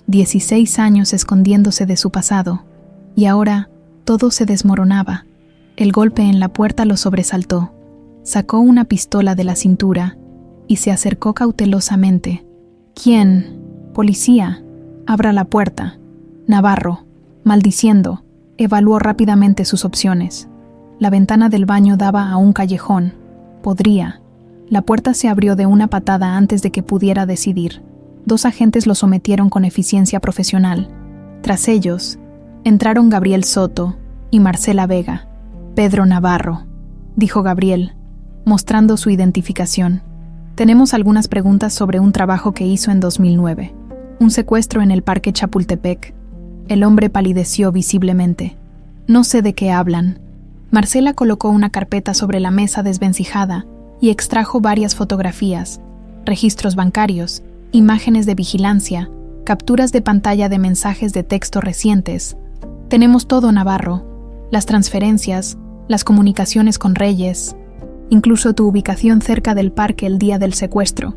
16 años escondiéndose de su pasado, y ahora todo se desmoronaba. El golpe en la puerta lo sobresaltó. Sacó una pistola de la cintura y se acercó cautelosamente. «¿Quién? Policía. Abra la puerta». Navarro, maldiciendo, evaluó rápidamente sus opciones. La ventana del baño daba a un callejón. Podría. La puerta se abrió de una patada antes de que pudiera decidir. 2 agentes lo sometieron con eficiencia profesional. Tras ellos, entraron Gabriel Soto y Marcela Vega. «Pedro Navarro», dijo Gabriel, mostrando su identificación. «Tenemos algunas preguntas sobre un trabajo que hizo en 2009. Un secuestro en el Parque Chapultepec». El hombre palideció visiblemente. No sé de qué hablan. Marcela colocó una carpeta sobre la mesa desvencijada y extrajo varias fotografías, registros bancarios, imágenes de vigilancia, capturas de pantalla de mensajes de texto recientes. Tenemos todo, Navarro. Las transferencias, las comunicaciones con Reyes, incluso tu ubicación cerca del parque el día del secuestro.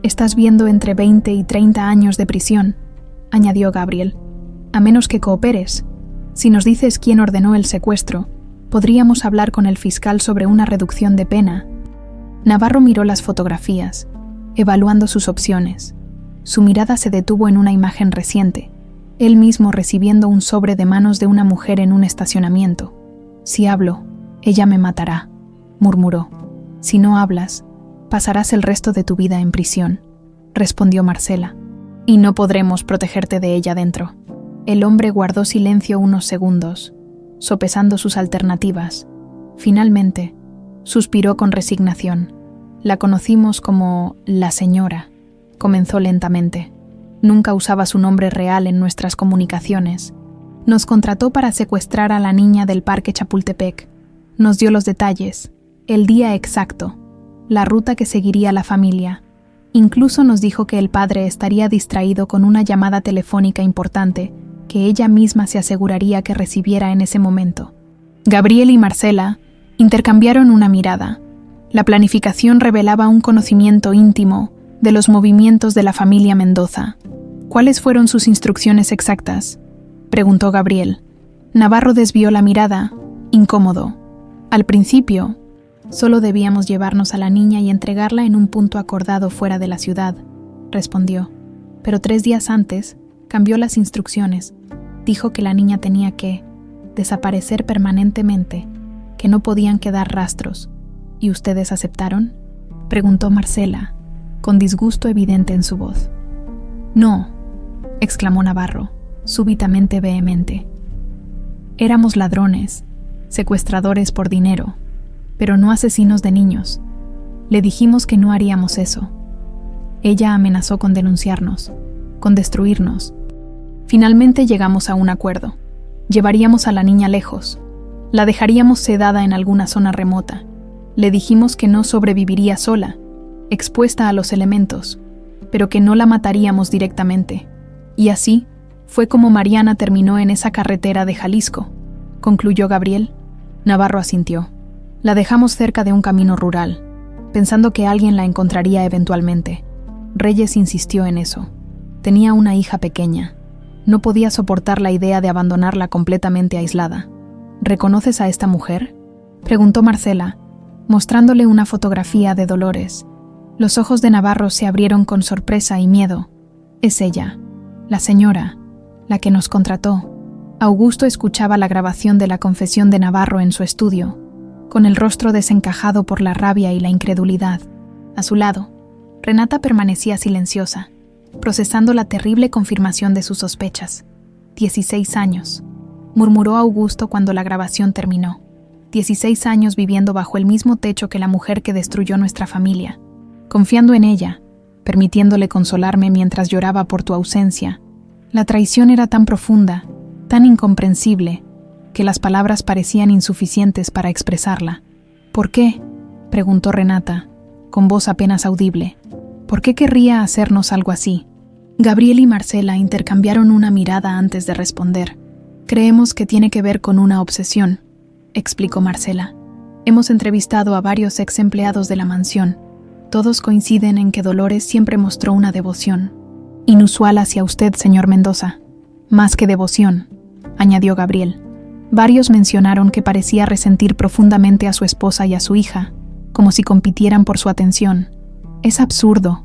Estás viendo entre 20 y 30 años de prisión, añadió Gabriel. A menos que cooperes. Si nos dices quién ordenó el secuestro, podríamos hablar con el fiscal sobre una reducción de pena. Navarro miró las fotografías, evaluando sus opciones. Su mirada se detuvo en una imagen reciente, él mismo recibiendo un sobre de manos de una mujer en un estacionamiento. Si hablo, ella me matará, murmuró. Si no hablas, pasarás el resto de tu vida en prisión, respondió Marcela. Y no podremos protegerte de ella dentro. El hombre guardó silencio unos segundos, sopesando sus alternativas. Finalmente, suspiró con resignación. La conocimos como la señora, comenzó lentamente. Nunca usaba su nombre real en nuestras comunicaciones. Nos contrató para secuestrar a la niña del Parque Chapultepec. Nos dio los detalles, el día exacto, la ruta que seguiría la familia. Incluso nos dijo que el padre estaría distraído con una llamada telefónica importante que ella misma se aseguraría que recibiera en ese momento. Gabriel y Marcela intercambiaron una mirada. La planificación revelaba un conocimiento íntimo de los movimientos de la familia Mendoza. ¿Cuáles fueron sus instrucciones exactas?, preguntó Gabriel. Navarro desvió la mirada, incómodo. Al principio, solo debíamos llevarnos a la niña y entregarla en un punto acordado fuera de la ciudad, respondió. Pero 3 días antes, cambió las instrucciones. Dijo que la niña tenía que desaparecer permanentemente, que no podían quedar rastros. ¿Y ustedes aceptaron?, preguntó Marcela, con disgusto evidente en su voz. No, exclamó Navarro, súbitamente vehemente. Éramos ladrones, secuestradores por dinero, pero no asesinos de niños. Le dijimos que no haríamos eso. Ella amenazó con denunciarnos, con destruirnos. Finalmente llegamos a un acuerdo. Llevaríamos a la niña lejos. La dejaríamos sedada en alguna zona remota. Le dijimos que no sobreviviría sola, expuesta a los elementos, pero que no la mataríamos directamente. Y así fue como Mariana terminó en esa carretera de Jalisco, concluyó Gabriel. Navarro asintió. La dejamos cerca de un camino rural, pensando que alguien la encontraría eventualmente. Reyes insistió en eso. Tenía una hija pequeña. No podía soportar la idea de abandonarla completamente aislada. ¿Reconoces a esta mujer?, preguntó Marcela, mostrándole una fotografía de Dolores. Los ojos de Navarro se abrieron con sorpresa y miedo. Es ella, la señora, la que nos contrató. Augusto escuchaba la grabación de la confesión de Navarro en su estudio, con el rostro desencajado por la rabia y la incredulidad. A su lado, Renata permanecía silenciosa, procesando la terrible confirmación de sus sospechas. 16 años, murmuró Augusto cuando la grabación terminó. 16 años viviendo bajo el mismo techo que la mujer que destruyó nuestra familia, confiando en ella, permitiéndole consolarme mientras lloraba por tu ausencia. La traición era tan profunda, tan incomprensible, que las palabras parecían insuficientes para expresarla. ¿Por qué?, preguntó Renata, con voz apenas audible. ¿Por qué querría hacernos algo así? Gabriel y Marcela intercambiaron una mirada antes de responder. Creemos que tiene que ver con una obsesión, explicó Marcela. Hemos entrevistado a varios ex empleados de la mansión. Todos coinciden en que Dolores siempre mostró una devoción inusual hacia usted, señor Mendoza. Más que devoción, añadió Gabriel. Varios mencionaron que parecía resentir profundamente a su esposa y a su hija, como si compitieran por su atención. Es absurdo,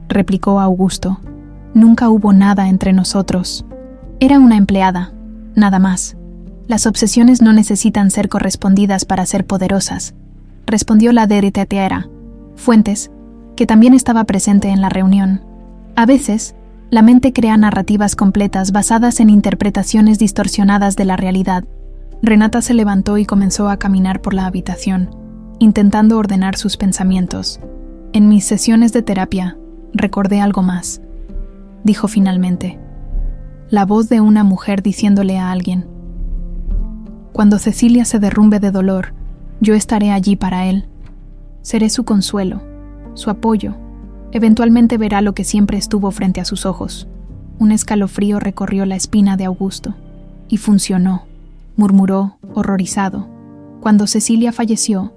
replicó Augusto. Nunca hubo nada entre nosotros. Era una empleada, nada más. Las obsesiones no necesitan ser correspondidas para ser poderosas, respondió la derretiera Fuentes, que también estaba presente en la reunión. A veces, la mente crea narrativas completas basadas en interpretaciones distorsionadas de la realidad. Renata se levantó y comenzó a caminar por la habitación, intentando ordenar sus pensamientos. En mis sesiones de terapia, recordé algo más, dijo finalmente. La voz de una mujer diciéndole a alguien: Cuando Cecilia se derrumbe de dolor, yo estaré allí para él. Seré su consuelo, su apoyo. Eventualmente verá lo que siempre estuvo frente a sus ojos. Un escalofrío recorrió la espina de Augusto. Y funcionó, murmuró, horrorizado. Cuando Cecilia falleció,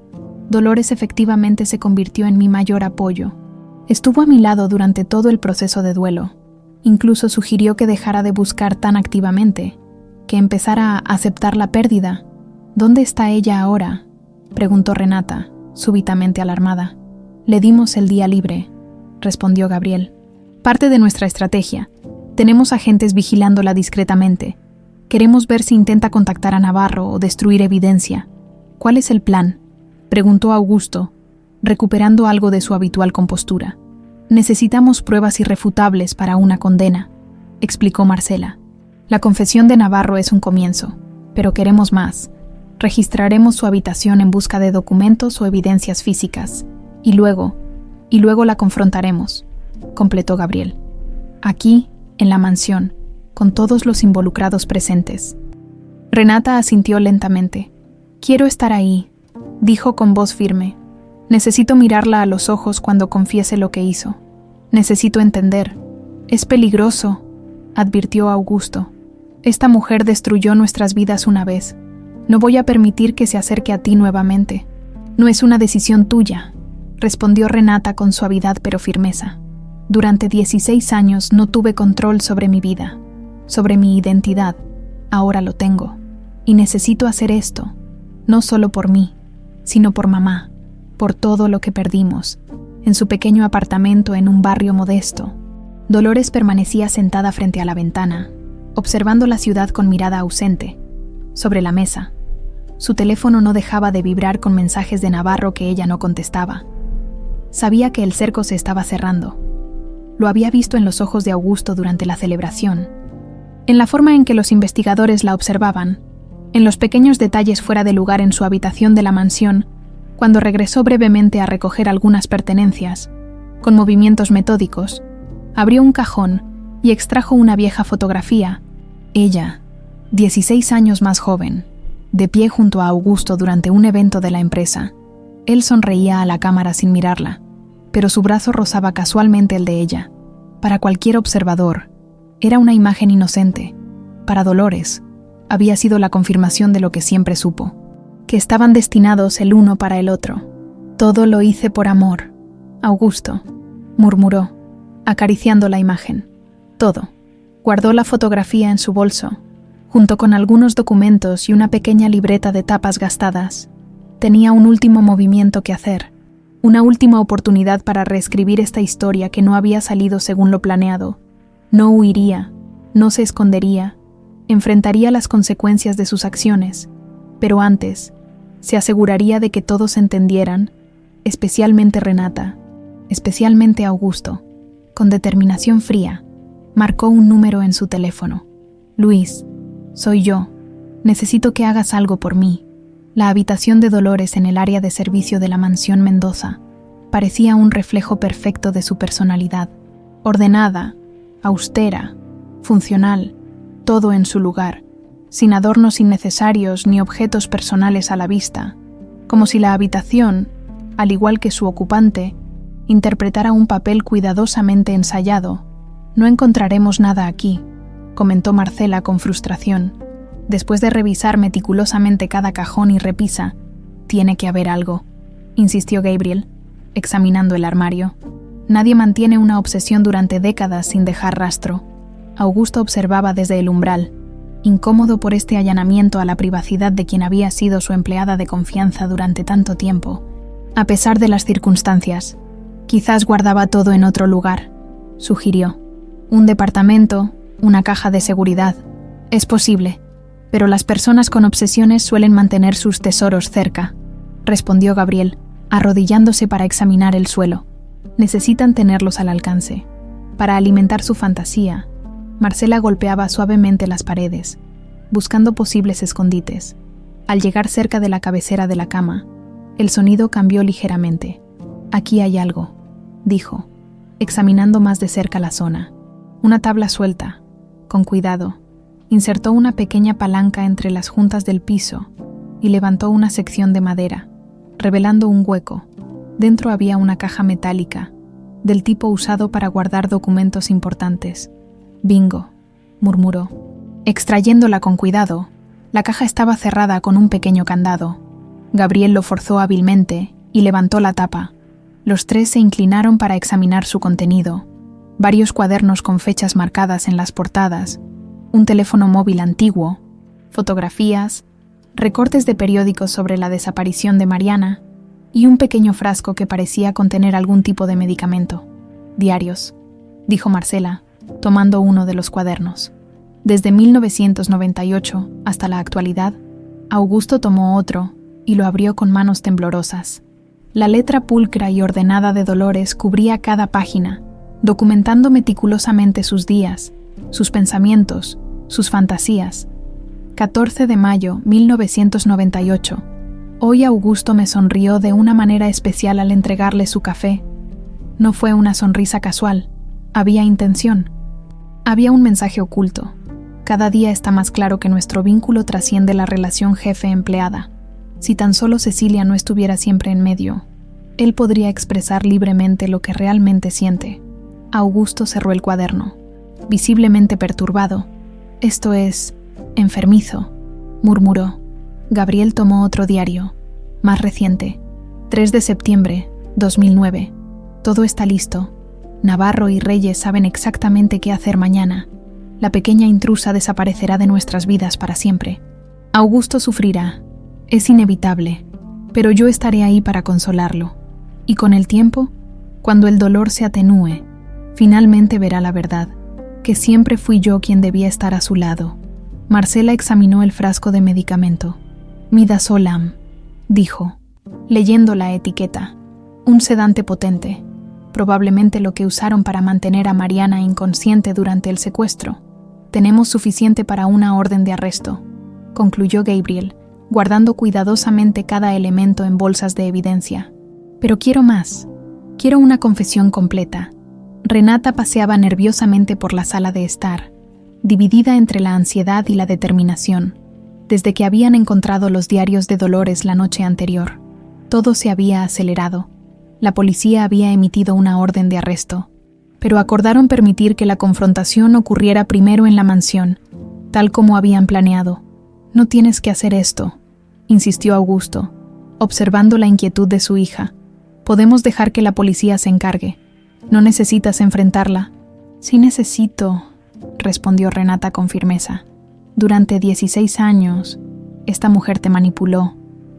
Dolores efectivamente se convirtió en mi mayor apoyo. Estuvo a mi lado durante todo el proceso de duelo. Incluso sugirió que dejara de buscar tan activamente, que empezara a aceptar la pérdida. ¿Dónde está ella ahora?, preguntó Renata, súbitamente alarmada. Le dimos el día libre, respondió Gabriel. Parte de nuestra estrategia. Tenemos agentes vigilándola discretamente. Queremos ver si intenta contactar a Navarro o destruir evidencia. ¿Cuál es el plan?, preguntó Augusto, recuperando algo de su habitual compostura. Necesitamos pruebas irrefutables para una condena, explicó Marcela. La confesión de Navarro es un comienzo, pero queremos más. Registraremos su habitación en busca de documentos o evidencias físicas, y luego la confrontaremos, completó Gabriel. Aquí, en la mansión, con todos los involucrados presentes. Renata asintió lentamente. Quiero estar ahí, dijo con voz firme. Necesito mirarla a los ojos cuando confiese lo que hizo. Necesito entender. Es peligroso, advirtió Augusto. Esta mujer destruyó nuestras vidas una vez. No voy a permitir que se acerque a ti nuevamente. No es una decisión tuya, respondió Renata con suavidad pero firmeza. Durante 16 años no tuve control sobre mi vida, sobre mi identidad. Ahora lo tengo. Y necesito hacer esto, no solo por mí, sino por mamá, por todo lo que perdimos, en su pequeño apartamento en un barrio modesto. Dolores permanecía sentada frente a la ventana, observando la ciudad con mirada ausente. Sobre la mesa, su teléfono no dejaba de vibrar con mensajes de Navarro que ella no contestaba. Sabía que el cerco se estaba cerrando. Lo había visto en los ojos de Augusto durante la celebración, en la forma en que los investigadores la observaban, en los pequeños detalles fuera de lugar en su habitación de la mansión, cuando regresó brevemente a recoger algunas pertenencias. Con movimientos metódicos, abrió un cajón y extrajo una vieja fotografía. Ella, 16 años más joven, de pie junto a Augusto durante un evento de la empresa. Él sonreía a la cámara sin mirarla, pero su brazo rozaba casualmente el de ella. Para cualquier observador, era una imagen inocente. Para Dolores, había sido la confirmación de lo que siempre supo, que estaban destinados el uno para el otro. Todo lo hice por amor, Augusto, murmuró, acariciando la imagen. Todo. Guardó la fotografía en su bolso, junto con algunos documentos y una pequeña libreta de tapas gastadas. Tenía un último movimiento que hacer, una última oportunidad para reescribir esta historia que no había salido según lo planeado. No huiría, no se escondería, enfrentaría las consecuencias de sus acciones, pero antes, se aseguraría de que todos entendieran, especialmente Renata, especialmente Augusto. Con determinación fría, marcó un número en su teléfono. Luis, soy yo. Necesito que hagas algo por mí. La habitación de Dolores en el área de servicio de la mansión Mendoza parecía un reflejo perfecto de su personalidad. Ordenada, austera, funcional, todo en su lugar, sin adornos innecesarios ni objetos personales a la vista, como si la habitación, al igual que su ocupante, interpretara un papel cuidadosamente ensayado. No encontraremos nada aquí, comentó Marcela con frustración. Después de revisar meticulosamente cada cajón y repisa, tiene que haber algo, insistió Gabriel, examinando el armario. Nadie mantiene una obsesión durante décadas sin dejar rastro. Augusto observaba desde el umbral, incómodo por este allanamiento a la privacidad de quien había sido su empleada de confianza durante tanto tiempo. A pesar de las circunstancias, quizás guardaba todo en otro lugar, sugirió. Un departamento, una caja de seguridad. Es posible, pero las personas con obsesiones suelen mantener sus tesoros cerca, respondió Gabriel, arrodillándose para examinar el suelo. Necesitan tenerlos al alcance. Para alimentar su fantasía, Marcela golpeaba suavemente las paredes, buscando posibles escondites. Al llegar cerca de la cabecera de la cama, el sonido cambió ligeramente. Aquí hay algo, dijo, examinando más de cerca la zona. Una tabla suelta, con cuidado, Insertó una pequeña palanca entre las juntas del piso y levantó una sección de madera, revelando un hueco. Dentro había una caja metálica, del tipo usado para guardar documentos importantes. «Bingo», murmuró. Extrayéndola con cuidado, la caja estaba cerrada con un pequeño candado. Gabriel lo forzó hábilmente y levantó la tapa. Los tres se inclinaron para examinar su contenido. Varios cuadernos con fechas marcadas en las portadas, un teléfono móvil antiguo, fotografías, recortes de periódicos sobre la desaparición de Mariana y un pequeño frasco que parecía contener algún tipo de medicamento. «Diarios», dijo Marcela, tomando uno de los cuadernos. Desde 1998 hasta la actualidad, Augusto tomó otro y lo abrió con manos temblorosas. La letra pulcra y ordenada de Dolores cubría cada página, documentando meticulosamente sus días, sus pensamientos, sus fantasías. 14 de mayo 1998. Hoy Augusto me sonrió de una manera especial al entregarle su café. No fue una sonrisa casual, había intención. Había un mensaje oculto. Cada día está más claro que nuestro vínculo trasciende la relación jefe-empleada. Si tan solo Cecilia no estuviera siempre en medio, él podría expresar libremente lo que realmente siente. Augusto cerró el cuaderno, visiblemente perturbado. «Esto es enfermizo», murmuró. Gabriel tomó otro diario, más reciente. 3 de septiembre, 2009. Todo está listo. Navarro y Reyes saben exactamente qué hacer mañana. La pequeña intrusa desaparecerá de nuestras vidas para siempre. Augusto sufrirá. Es inevitable, pero yo estaré ahí para consolarlo. Y con el tiempo, cuando el dolor se atenúe, finalmente verá la verdad, que siempre fui yo quien debía estar a su lado. Marcela examinó el frasco de medicamento. «Midazolam», dijo, leyendo la etiqueta. «Un sedante potente, probablemente lo que usaron para mantener a Mariana inconsciente durante el secuestro. Tenemos suficiente para una orden de arresto», concluyó Gabriel, guardando cuidadosamente cada elemento en bolsas de evidencia. «Pero quiero más. Quiero una confesión completa». Renata paseaba nerviosamente por la sala de estar, dividida entre la ansiedad y la determinación. Desde que habían encontrado los diarios de Dolores la noche anterior, todo se había acelerado. La policía había emitido una orden de arresto, pero acordaron permitir que la confrontación ocurriera primero en la mansión, tal como habían planeado. «No tienes que hacer esto», insistió Augusto, observando la inquietud de su hija. «Podemos dejar que la policía se encargue. No necesitas enfrentarla». «Sí necesito», respondió Renata con firmeza. «Durante 16 años, esta mujer te manipuló,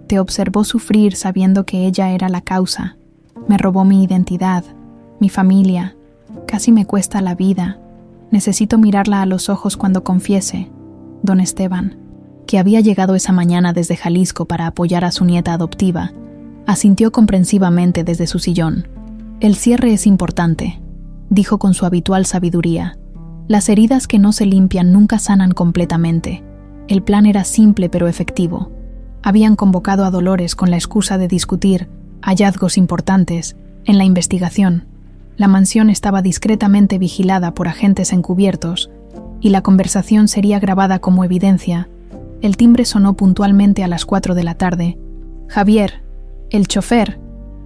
te observó sufrir sabiendo que ella era la causa. Me robó mi identidad, mi familia, casi me cuesta la vida. Necesito mirarla a los ojos cuando confiese». Don Esteban, que había llegado esa mañana desde Jalisco para apoyar a su nieta adoptiva, asintió comprensivamente desde su sillón. «El cierre es importante», dijo con su habitual sabiduría. «Las heridas que no se limpian nunca sanan completamente». El plan era simple pero efectivo. Habían convocado a Dolores con la excusa de discutir hallazgos importantes en la investigación. La mansión estaba discretamente vigilada por agentes encubiertos y la conversación sería grabada como evidencia. El timbre sonó puntualmente a las 4 de la tarde. Javier, el chofer,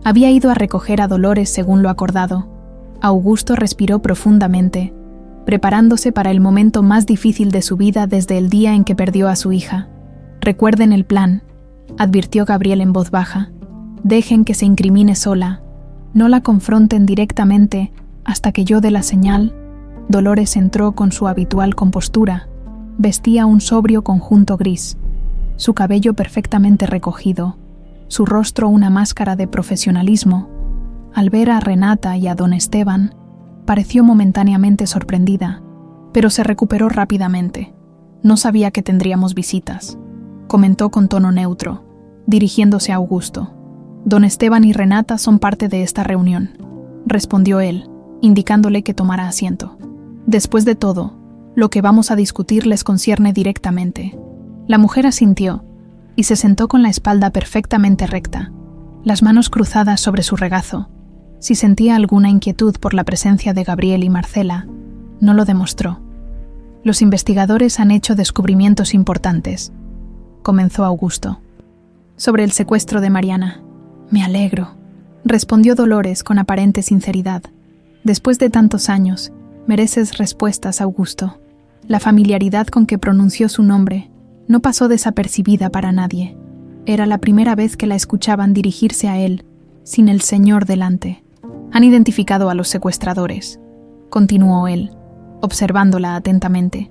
había ido a recoger a Dolores según lo acordado. Augusto respiró profundamente, preparándose para el momento más difícil de su vida desde el día en que perdió a su hija. «Recuerden el plan», advirtió Gabriel en voz baja. «Dejen que se incrimine sola. No la confronten directamente hasta que yo dé la señal». Dolores entró con su habitual compostura. Vestía un sobrio conjunto gris, su cabello perfectamente recogido, su rostro una máscara de profesionalismo. Al ver a Renata y a don Esteban, pareció momentáneamente sorprendida, pero se recuperó rápidamente. «No sabía que tendríamos visitas», comentó con tono neutro, dirigiéndose a Augusto. «Don Esteban y Renata son parte de esta reunión», respondió él, indicándole que tomara asiento. «Después de todo, lo que vamos a discutir les concierne directamente». La mujer asintió y se sentó con la espalda perfectamente recta, las manos cruzadas sobre su regazo. Si sentía alguna inquietud por la presencia de Gabriel y Marcela, no lo demostró. Los investigadores han hecho descubrimientos importantes, comenzó Augusto. Sobre el secuestro de Mariana. Me alegro, respondió Dolores con aparente sinceridad. Después de tantos años, mereces respuestas, Augusto. La familiaridad con que pronunció su nombre no pasó desapercibida para nadie. Era la primera vez que la escuchaban dirigirse a él, sin el señor delante. Han identificado a los secuestradores, continuó él, observándola atentamente.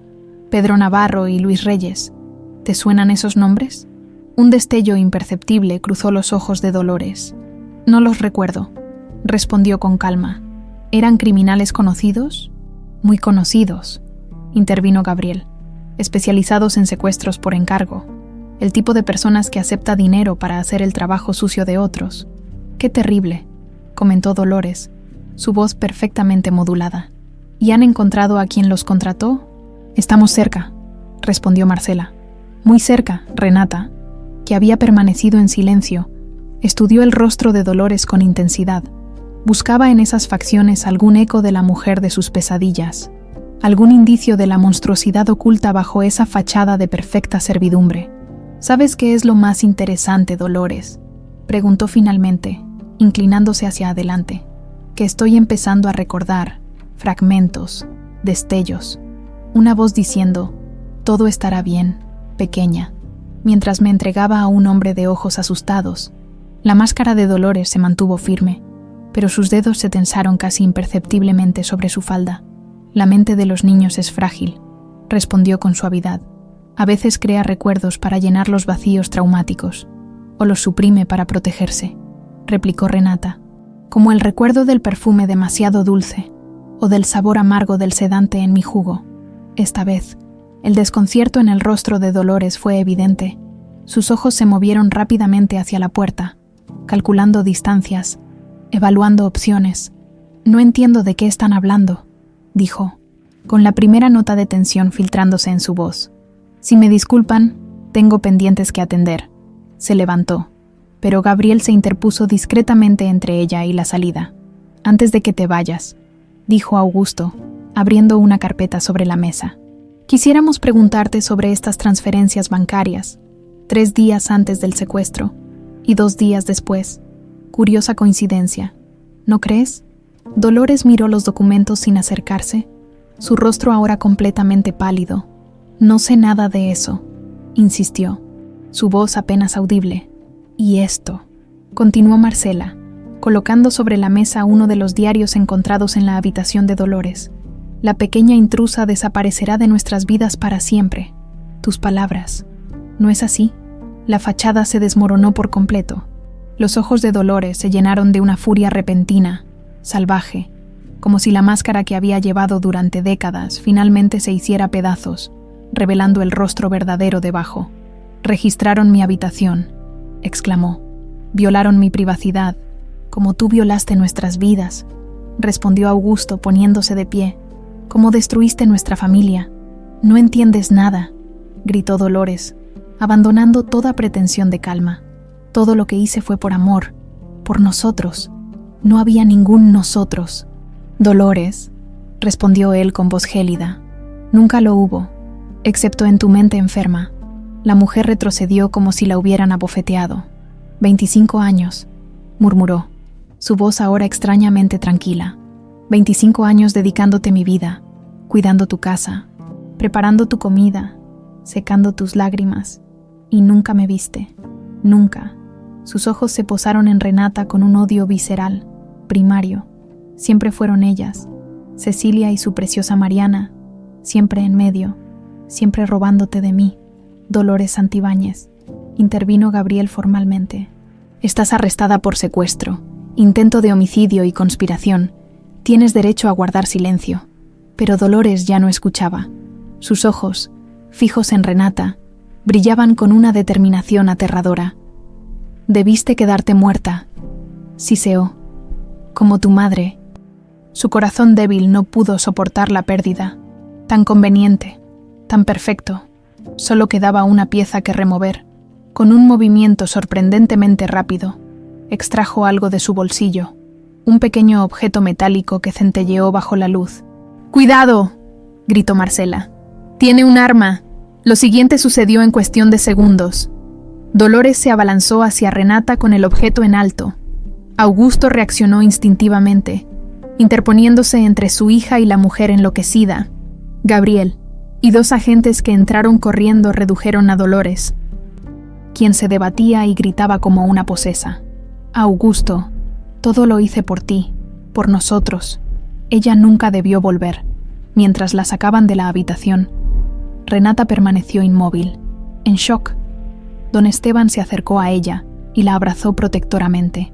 Pedro Navarro y Luis Reyes. ¿Te suenan esos nombres? Un destello imperceptible cruzó los ojos de Dolores. No los recuerdo, respondió con calma. ¿Eran criminales conocidos? Muy conocidos, intervino Gabriel. Especializados en secuestros por encargo. El tipo de personas que acepta dinero para hacer el trabajo sucio de otros. ¡Qué terrible!, comentó Dolores, su voz perfectamente modulada. ¿Y han encontrado a quien los contrató? Estamos cerca, respondió Marcela. Muy cerca, Renata, que había permanecido en silencio, estudió el rostro de Dolores con intensidad. Buscaba en esas facciones algún eco de la mujer de sus pesadillas, algún indicio de la monstruosidad oculta bajo esa fachada de perfecta servidumbre. ¿Sabes qué es lo más interesante, Dolores?, preguntó finalmente, inclinándose hacia adelante. Que estoy empezando a recordar fragmentos, destellos, una voz diciendo, todo estará bien, pequeña, mientras me entregaba a un hombre de ojos asustados. La máscara de Dolores se mantuvo firme, pero sus dedos se tensaron casi imperceptiblemente sobre su falda. La mente de los niños es frágil, respondió con suavidad. A veces crea recuerdos para llenar los vacíos traumáticos, o los suprime para protegerse, replicó Renata, como el recuerdo del perfume demasiado dulce, o del sabor amargo del sedante en mi jugo. Esta vez, el desconcierto en el rostro de Dolores fue evidente. Sus ojos se movieron rápidamente hacia la puerta, calculando distancias, evaluando opciones. No entiendo de qué están hablando, dijo, con la primera nota de tensión filtrándose en su voz. Si me disculpan, tengo pendientes que atender. Se levantó, pero Gabriel se interpuso discretamente entre ella y la salida. Antes de que te vayas, dijo Augusto, abriendo una carpeta sobre la mesa. Quisiéramos preguntarte sobre estas transferencias bancarias, 3 días antes del secuestro y 2 días después. Curiosa coincidencia, ¿no crees? Dolores miró los documentos sin acercarse, su rostro ahora completamente pálido. No sé nada de eso, insistió, su voz apenas audible. Y esto, continuó Marcela, colocando sobre la mesa uno de los diarios encontrados en la habitación de Dolores. La pequeña intrusa desaparecerá de nuestras vidas para siempre. Tus palabras. ¿No es así? La fachada se desmoronó por completo. Los ojos de Dolores se llenaron de una furia repentina, salvaje, como si la máscara que había llevado durante décadas finalmente se hiciera pedazos, revelando el rostro verdadero debajo. Registraron mi habitación, exclamó. Violaron mi privacidad, como tú violaste nuestras vidas, respondió Augusto poniéndose de pie. ¿Cómo destruiste nuestra familia? No entiendes nada, gritó Dolores, abandonando toda pretensión de calma. Todo lo que hice fue por amor, por nosotros. No había ningún nosotros. Dolores, respondió él con voz gélida. Nunca lo hubo, excepto en tu mente enferma. La mujer retrocedió como si la hubieran abofeteado. 25 años, murmuró, su voz ahora extrañamente tranquila. 25 años dedicándote mi vida, cuidando tu casa, preparando tu comida, secando tus lágrimas, y nunca me viste, nunca. Sus ojos se posaron en Renata con un odio visceral, primario. Siempre fueron ellas, Cecilia y su preciosa Mariana, siempre en medio, siempre robándote de mí. Dolores Santibáñez, intervino Gabriel formalmente. Estás arrestada por secuestro, intento de homicidio y conspiración. Tienes derecho a guardar silencio. Pero Dolores ya no escuchaba. Sus ojos, fijos en Renata, brillaban con una determinación aterradora. Debiste quedarte muerta, siseó, como tu madre. Su corazón débil no pudo soportar la pérdida. Tan conveniente, tan perfecto. Solo quedaba una pieza que remover. Con un movimiento sorprendentemente rápido, extrajo algo de su bolsillo, un pequeño objeto metálico que centelleó bajo la luz. ¡Cuidado!, gritó Marcela. Tiene un arma. Lo siguiente sucedió en cuestión de segundos. Dolores se abalanzó hacia Renata con el objeto en alto. Augusto reaccionó instintivamente, interponiéndose entre su hija y la mujer enloquecida, Gabriel, y dos agentes que entraron corriendo redujeron a Dolores, quien se debatía y gritaba como una posesa. Augusto, todo lo hice por ti, por nosotros. Ella nunca debió volver. Mientras la sacaban de la habitación, Renata permaneció inmóvil, en shock. Don Esteban se acercó a ella y la abrazó protectoramente.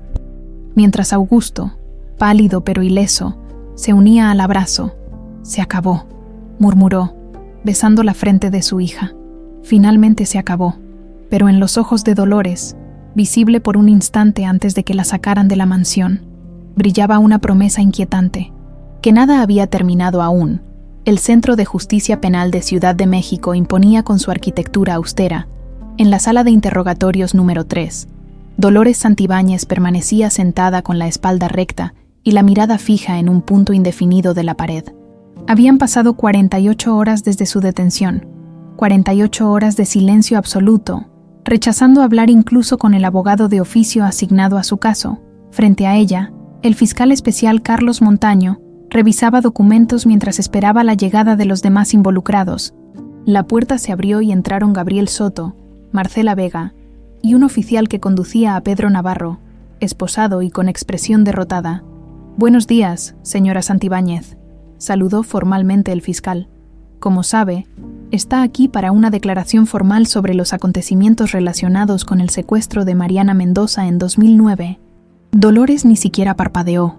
Mientras Augusto, pálido pero ileso, se unía al abrazo. «Se acabó», murmuró, besando la frente de su hija. Finalmente se acabó, pero en los ojos de Dolores, visible por un instante antes de que la sacaran de la mansión, brillaba una promesa inquietante, que nada había terminado aún. El Centro de Justicia Penal de Ciudad de México imponía con su arquitectura austera. En la sala de interrogatorios número 3, Dolores Santibáñez permanecía sentada con la espalda recta y la mirada fija en un punto indefinido de la pared. Habían pasado 48 horas desde su detención, 48 horas de silencio absoluto, rechazando hablar incluso con el abogado de oficio asignado a su caso. Frente a ella, el fiscal especial Carlos Montaño revisaba documentos mientras esperaba la llegada de los demás involucrados. La puerta se abrió y entraron Gabriel Soto, Marcela Vega y un oficial que conducía a Pedro Navarro, esposado y con expresión derrotada. «Buenos días, señora Santibáñez», saludó formalmente el fiscal. «Como sabe, está aquí para una declaración formal sobre los acontecimientos relacionados con el secuestro de Mariana Mendoza en 2009. Dolores ni siquiera parpadeó.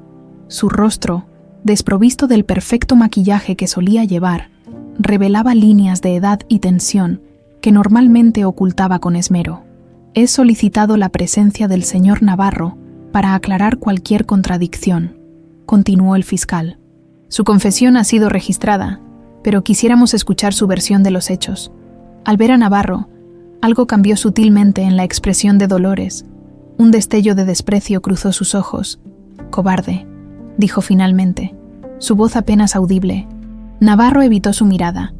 Su rostro, desprovisto del perfecto maquillaje que solía llevar, revelaba líneas de edad y tensión que normalmente ocultaba con esmero. «He solicitado la presencia del señor Navarro para aclarar cualquier contradicción», continuó el fiscal. «Su confesión ha sido registrada, pero quisiéramos escuchar su versión de los hechos». Al ver a Navarro, algo cambió sutilmente en la expresión de Dolores. Un destello de desprecio cruzó sus ojos. «Cobarde», dijo finalmente, su voz apenas audible. Navarro evitó su mirada,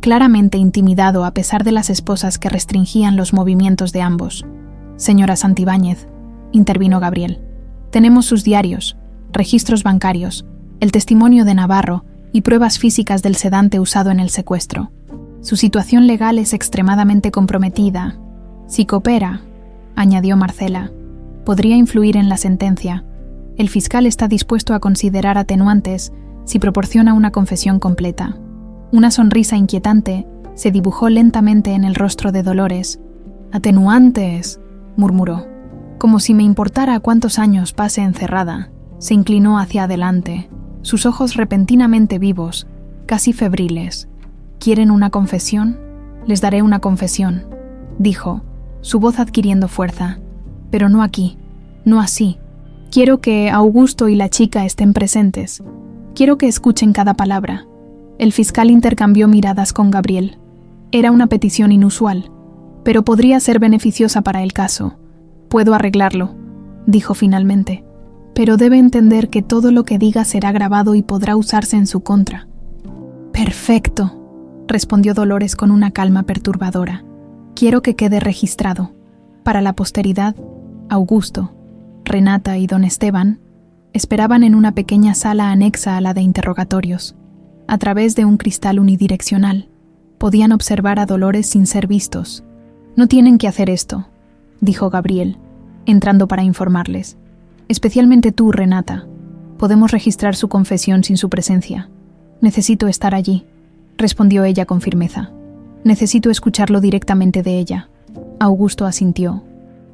claramente intimidado a pesar de las esposas que restringían los movimientos de ambos. «Señora Santibáñez», intervino Gabriel, «tenemos sus diarios, registros bancarios, el testimonio de Navarro y pruebas físicas del sedante usado en el secuestro. Su situación legal es extremadamente comprometida. Si coopera», añadió Marcela, «podría influir en la sentencia. El fiscal está dispuesto a considerar atenuantes si proporciona una confesión completa». Una sonrisa inquietante se dibujó lentamente en el rostro de Dolores. «Atenuantes», murmuró. «Como si me importara cuántos años pase encerrada». Se inclinó hacia adelante, sus ojos repentinamente vivos, casi febriles. «¿Quieren una confesión? Les daré una confesión», dijo, su voz adquiriendo fuerza. «Pero no aquí, no así. Quiero que Augusto y la chica estén presentes. Quiero que escuchen cada palabra». El fiscal intercambió miradas con Gabriel. Era una petición inusual, pero podría ser beneficiosa para el caso. «Puedo arreglarlo», dijo finalmente. «Pero debe entender que todo lo que diga será grabado y podrá usarse en su contra». «Perfecto», respondió Dolores con una calma perturbadora. «Quiero que quede registrado. Para la posteridad, Augusto, Renata y don Esteban esperaban en una pequeña sala anexa a la de interrogatorios. A través de un cristal unidireccional, podían observar a Dolores sin ser vistos. «No tienen que hacer esto», dijo Gabriel, entrando para informarles. «Especialmente tú, Renata. Podemos registrar su confesión sin su presencia». «Necesito estar allí», respondió ella con firmeza. «Necesito escucharlo directamente de ella». Augusto asintió,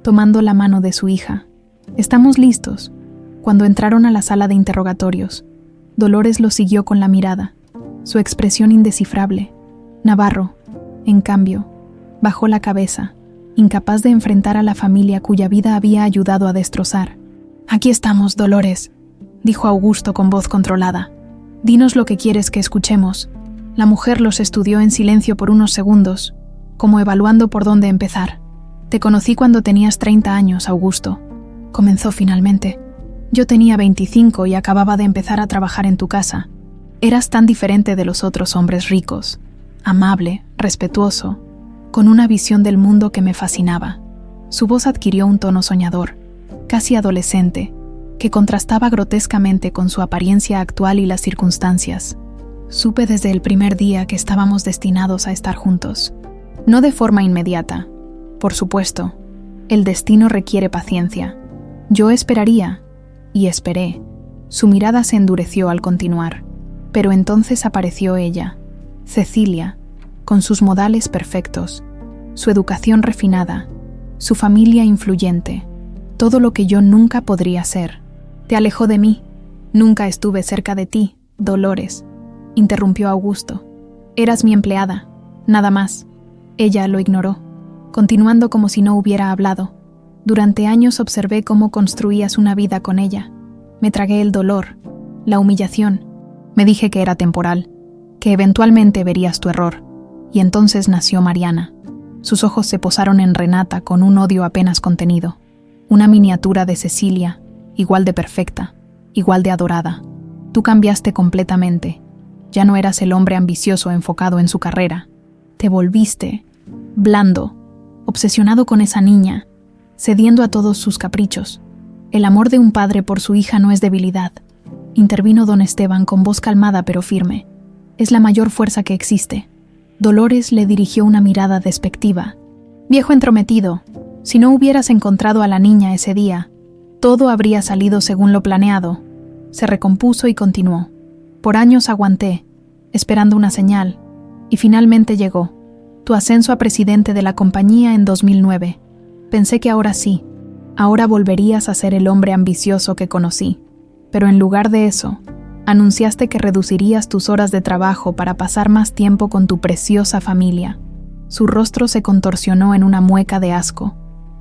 tomando la mano de su hija. «Estamos listos». Cuando entraron a la sala de interrogatorios, Dolores lo siguió con la mirada, su expresión indescifrable. Navarro, en cambio, bajó la cabeza, incapaz de enfrentar a la familia cuya vida había ayudado a destrozar. «Aquí estamos, Dolores», dijo Augusto con voz controlada. «Dinos lo que quieres que escuchemos». La mujer los estudió en silencio por unos segundos, como evaluando por dónde empezar. «Te conocí cuando tenías 30 años, Augusto», comenzó finalmente. «Yo tenía 25 y acababa de empezar a trabajar en tu casa. Eras tan diferente de los otros hombres ricos. amable, respetuoso, con una visión del mundo que me fascinaba. Su voz adquirió un tono soñador, casi adolescente, que contrastaba grotescamente con su apariencia actual y las circunstancias. Supe desde el primer día que estábamos destinados a estar juntos. No de forma inmediata, por supuesto. El destino requiere paciencia. Yo esperaría, y esperé. Su mirada se endureció al continuar, pero entonces apareció ella, Cecilia, con sus modales perfectos, su educación refinada, su familia influyente, todo lo que yo nunca podría ser. Te alejó de mí. Nunca estuve cerca de ti, Dolores, interrumpió Augusto. Eras mi empleada, nada más. Ella lo ignoró, continuando como si no hubiera hablado. Durante años observé cómo construías una vida con ella. Me tragué el dolor, la humillación. Me dije que era temporal, que eventualmente verías tu error. Y entonces nació Mariana. Sus ojos se posaron en Renata con un odio apenas contenido. Una miniatura de Cecilia, igual de perfecta, igual de adorada. Tú cambiaste completamente. Ya no eras el hombre ambicioso enfocado en su carrera. Te volviste blando, obsesionado con esa niña, cediendo a todos sus caprichos. El amor de un padre por su hija no es debilidad, intervino don Esteban con voz calmada pero firme. Es la mayor fuerza que existe. Dolores le dirigió una mirada despectiva. Viejo entrometido, si no hubieras encontrado a la niña ese día, todo habría salido según lo planeado. Se recompuso y continuó. Por años aguanté, esperando una señal, y finalmente llegó. Tu ascenso a presidente de la compañía en 2009. Pensé que ahora sí, ahora volverías a ser el hombre ambicioso que conocí. Pero en lugar de eso, anunciaste que reducirías tus horas de trabajo para pasar más tiempo con tu preciosa familia. Su rostro se contorsionó en una mueca de asco.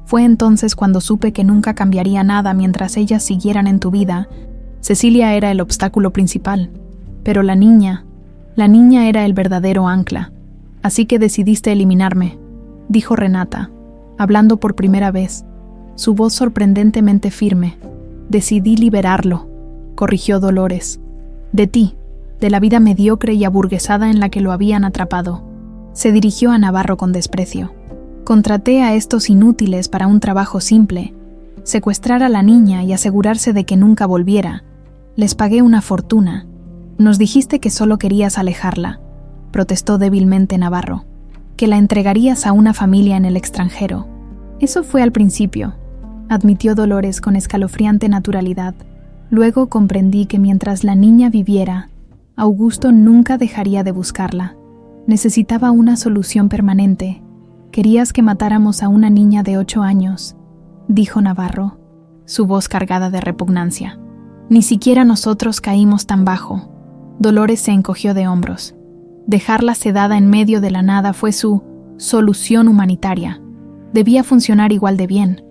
Fue entonces cuando supe que nunca cambiaría nada mientras ellas siguieran en tu vida. Cecilia era el obstáculo principal, pero la niña era el verdadero ancla. Así que decidiste eliminarme, dijo Renata, hablando por primera vez, su voz sorprendentemente firme. Decidí liberarlo, corrigió Dolores. De ti, de la vida mediocre y aburguesada en la que lo habían atrapado. Se dirigió a Navarro con desprecio. Contraté a estos inútiles para un trabajo simple, secuestrar a la niña y asegurarse de que nunca volviera. Les pagué una fortuna. Nos dijiste que solo querías alejarla, protestó débilmente Navarro, que la entregarías a una familia en el extranjero. Eso fue al principio, admitió Dolores con escalofriante naturalidad. Luego comprendí que mientras la niña viviera, Augusto nunca dejaría de buscarla. Necesitaba una solución permanente. Querías que matáramos a una niña de 8 años, dijo Navarro, su voz cargada de repugnancia. Ni siquiera nosotros caímos tan bajo. Dolores se encogió de hombros. Dejarla sedada en medio de la nada fue su solución humanitaria. Debía funcionar igual de bien.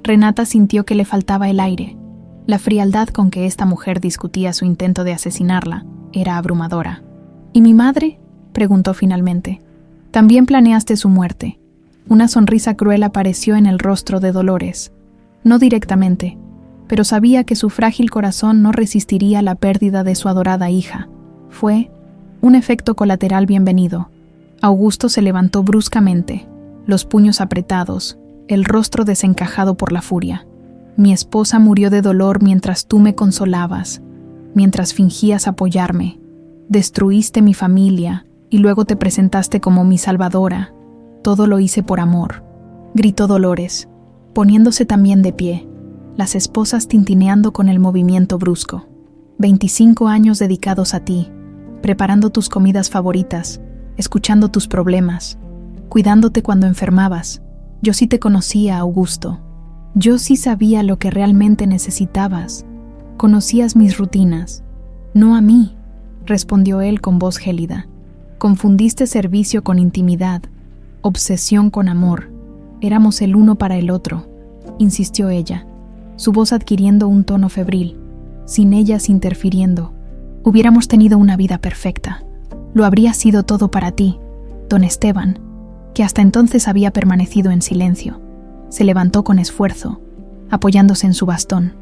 Renata sintió que le faltaba el aire. La frialdad con que esta mujer discutía su intento de asesinarla era abrumadora. ¿Y mi madre?, preguntó finalmente. También planeaste su muerte. Una sonrisa cruel apareció en el rostro de Dolores. No directamente, pero sabía que su frágil corazón no resistiría la pérdida de su adorada hija. Fue un efecto colateral bienvenido. Augusto se levantó bruscamente, los puños apretados, el rostro desencajado por la furia. Mi esposa murió de dolor mientras tú me consolabas, mientras fingías apoyarme. Destruiste mi familia y luego te presentaste como mi salvadora. Todo lo hice por amor, gritó Dolores, poniéndose también de pie, las esposas tintineando con el movimiento brusco. 25 años dedicados a ti, preparando tus comidas favoritas, escuchando tus problemas, cuidándote cuando enfermabas. Yo sí te conocía, Augusto. Yo sí sabía lo que realmente necesitabas. Conocías mis rutinas. No a mí, respondió él con voz gélida. Confundiste servicio con intimidad, obsesión con amor. Éramos el uno para el otro, insistió ella, su voz adquiriendo un tono febril, sin ellas interfiriendo. Hubiéramos tenido una vida perfecta. Lo habría sido todo para ti, don Esteban, que hasta entonces había permanecido en silencio. Se levantó con esfuerzo, apoyándose en su bastón.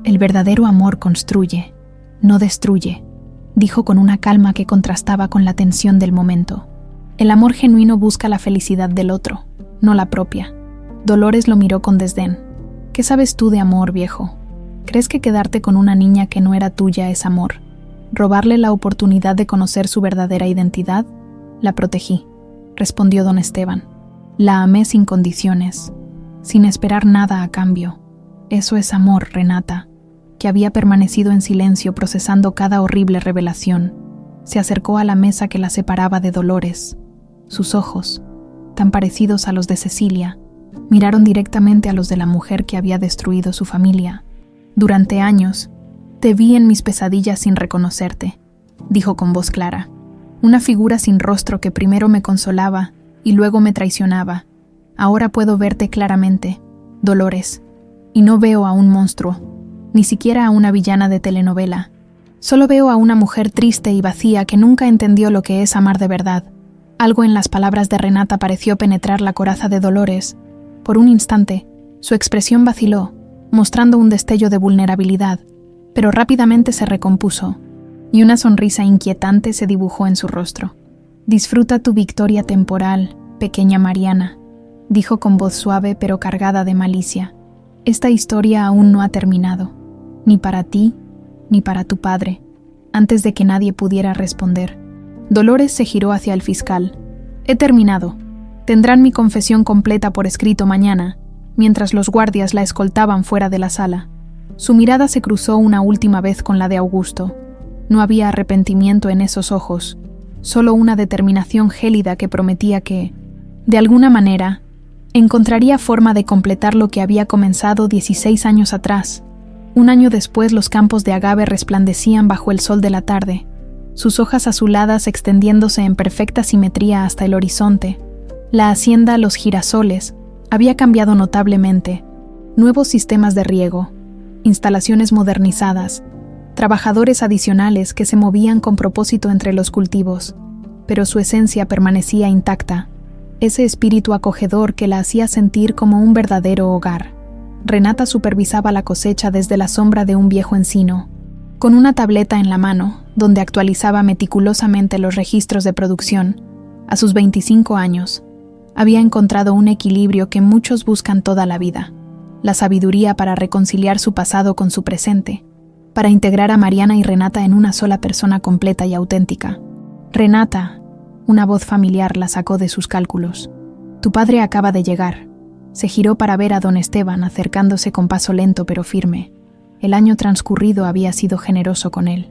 El verdadero amor construye, no destruye, dijo con una calma que contrastaba con la tensión del momento. El amor genuino busca la felicidad del otro, no la propia. Dolores lo miró con desdén. ¿Qué sabes tú de amor, viejo? ¿Crees que quedarte con una niña que no era tuya es amor? ¿Robarle la oportunidad de conocer su verdadera identidad? La protegí, respondió don Esteban. La amé sin condiciones, sin esperar nada a cambio. Eso es amor, Renata, que había permanecido en silencio procesando cada horrible revelación. Se acercó a la mesa que la separaba de Dolores. Sus ojos, tan parecidos a los de Cecilia, miraron directamente a los de la mujer que había destruido su familia. Durante años, te vi en mis pesadillas sin reconocerte, dijo con voz clara. Una figura sin rostro que primero me consolaba y luego me traicionaba. Ahora puedo verte claramente, Dolores, y no veo a un monstruo, ni siquiera a una villana de telenovela. Solo veo a una mujer triste y vacía que nunca entendió lo que es amar de verdad. Algo en las palabras de Renata pareció penetrar la coraza de Dolores. Por un instante, su expresión vaciló, mostrando un destello de vulnerabilidad, pero rápidamente se recompuso, y una sonrisa inquietante se dibujó en su rostro. «Disfruta tu victoria temporal, pequeña Mariana», dijo con voz suave pero cargada de malicia. «Esta historia aún no ha terminado, ni para ti, ni para tu padre». Antes de que nadie pudiera responder, Dolores se giró hacia el fiscal. «He terminado. Tendrán mi confesión completa por escrito mañana», mientras los guardias la escoltaban fuera de la sala. Su mirada se cruzó una última vez con la de Augusto. No había arrepentimiento en esos ojos, solo una determinación gélida que prometía que, de alguna manera, encontraría forma de completar lo que había comenzado 16 años atrás. Un año después los campos de agave resplandecían bajo el sol de la tarde, sus hojas azuladas extendiéndose en perfecta simetría hasta el horizonte. La hacienda Los Girasoles había cambiado notablemente. Nuevos sistemas de riego, instalaciones modernizadas, trabajadores adicionales que se movían con propósito entre los cultivos, pero su esencia permanecía intacta, ese espíritu acogedor que la hacía sentir como un verdadero hogar. Renata supervisaba la cosecha desde la sombra de un viejo encino, con una tableta en la mano, donde actualizaba meticulosamente los registros de producción. A sus 25 años, había encontrado un equilibrio que muchos buscan toda la vida, la sabiduría para reconciliar su pasado con su presente, para integrar a Mariana y Renata en una sola persona completa y auténtica. «Renata», una voz familiar la sacó de sus cálculos. «Tu padre acaba de llegar». Se giró para ver a don Esteban acercándose con paso lento pero firme. El año transcurrido había sido generoso con él.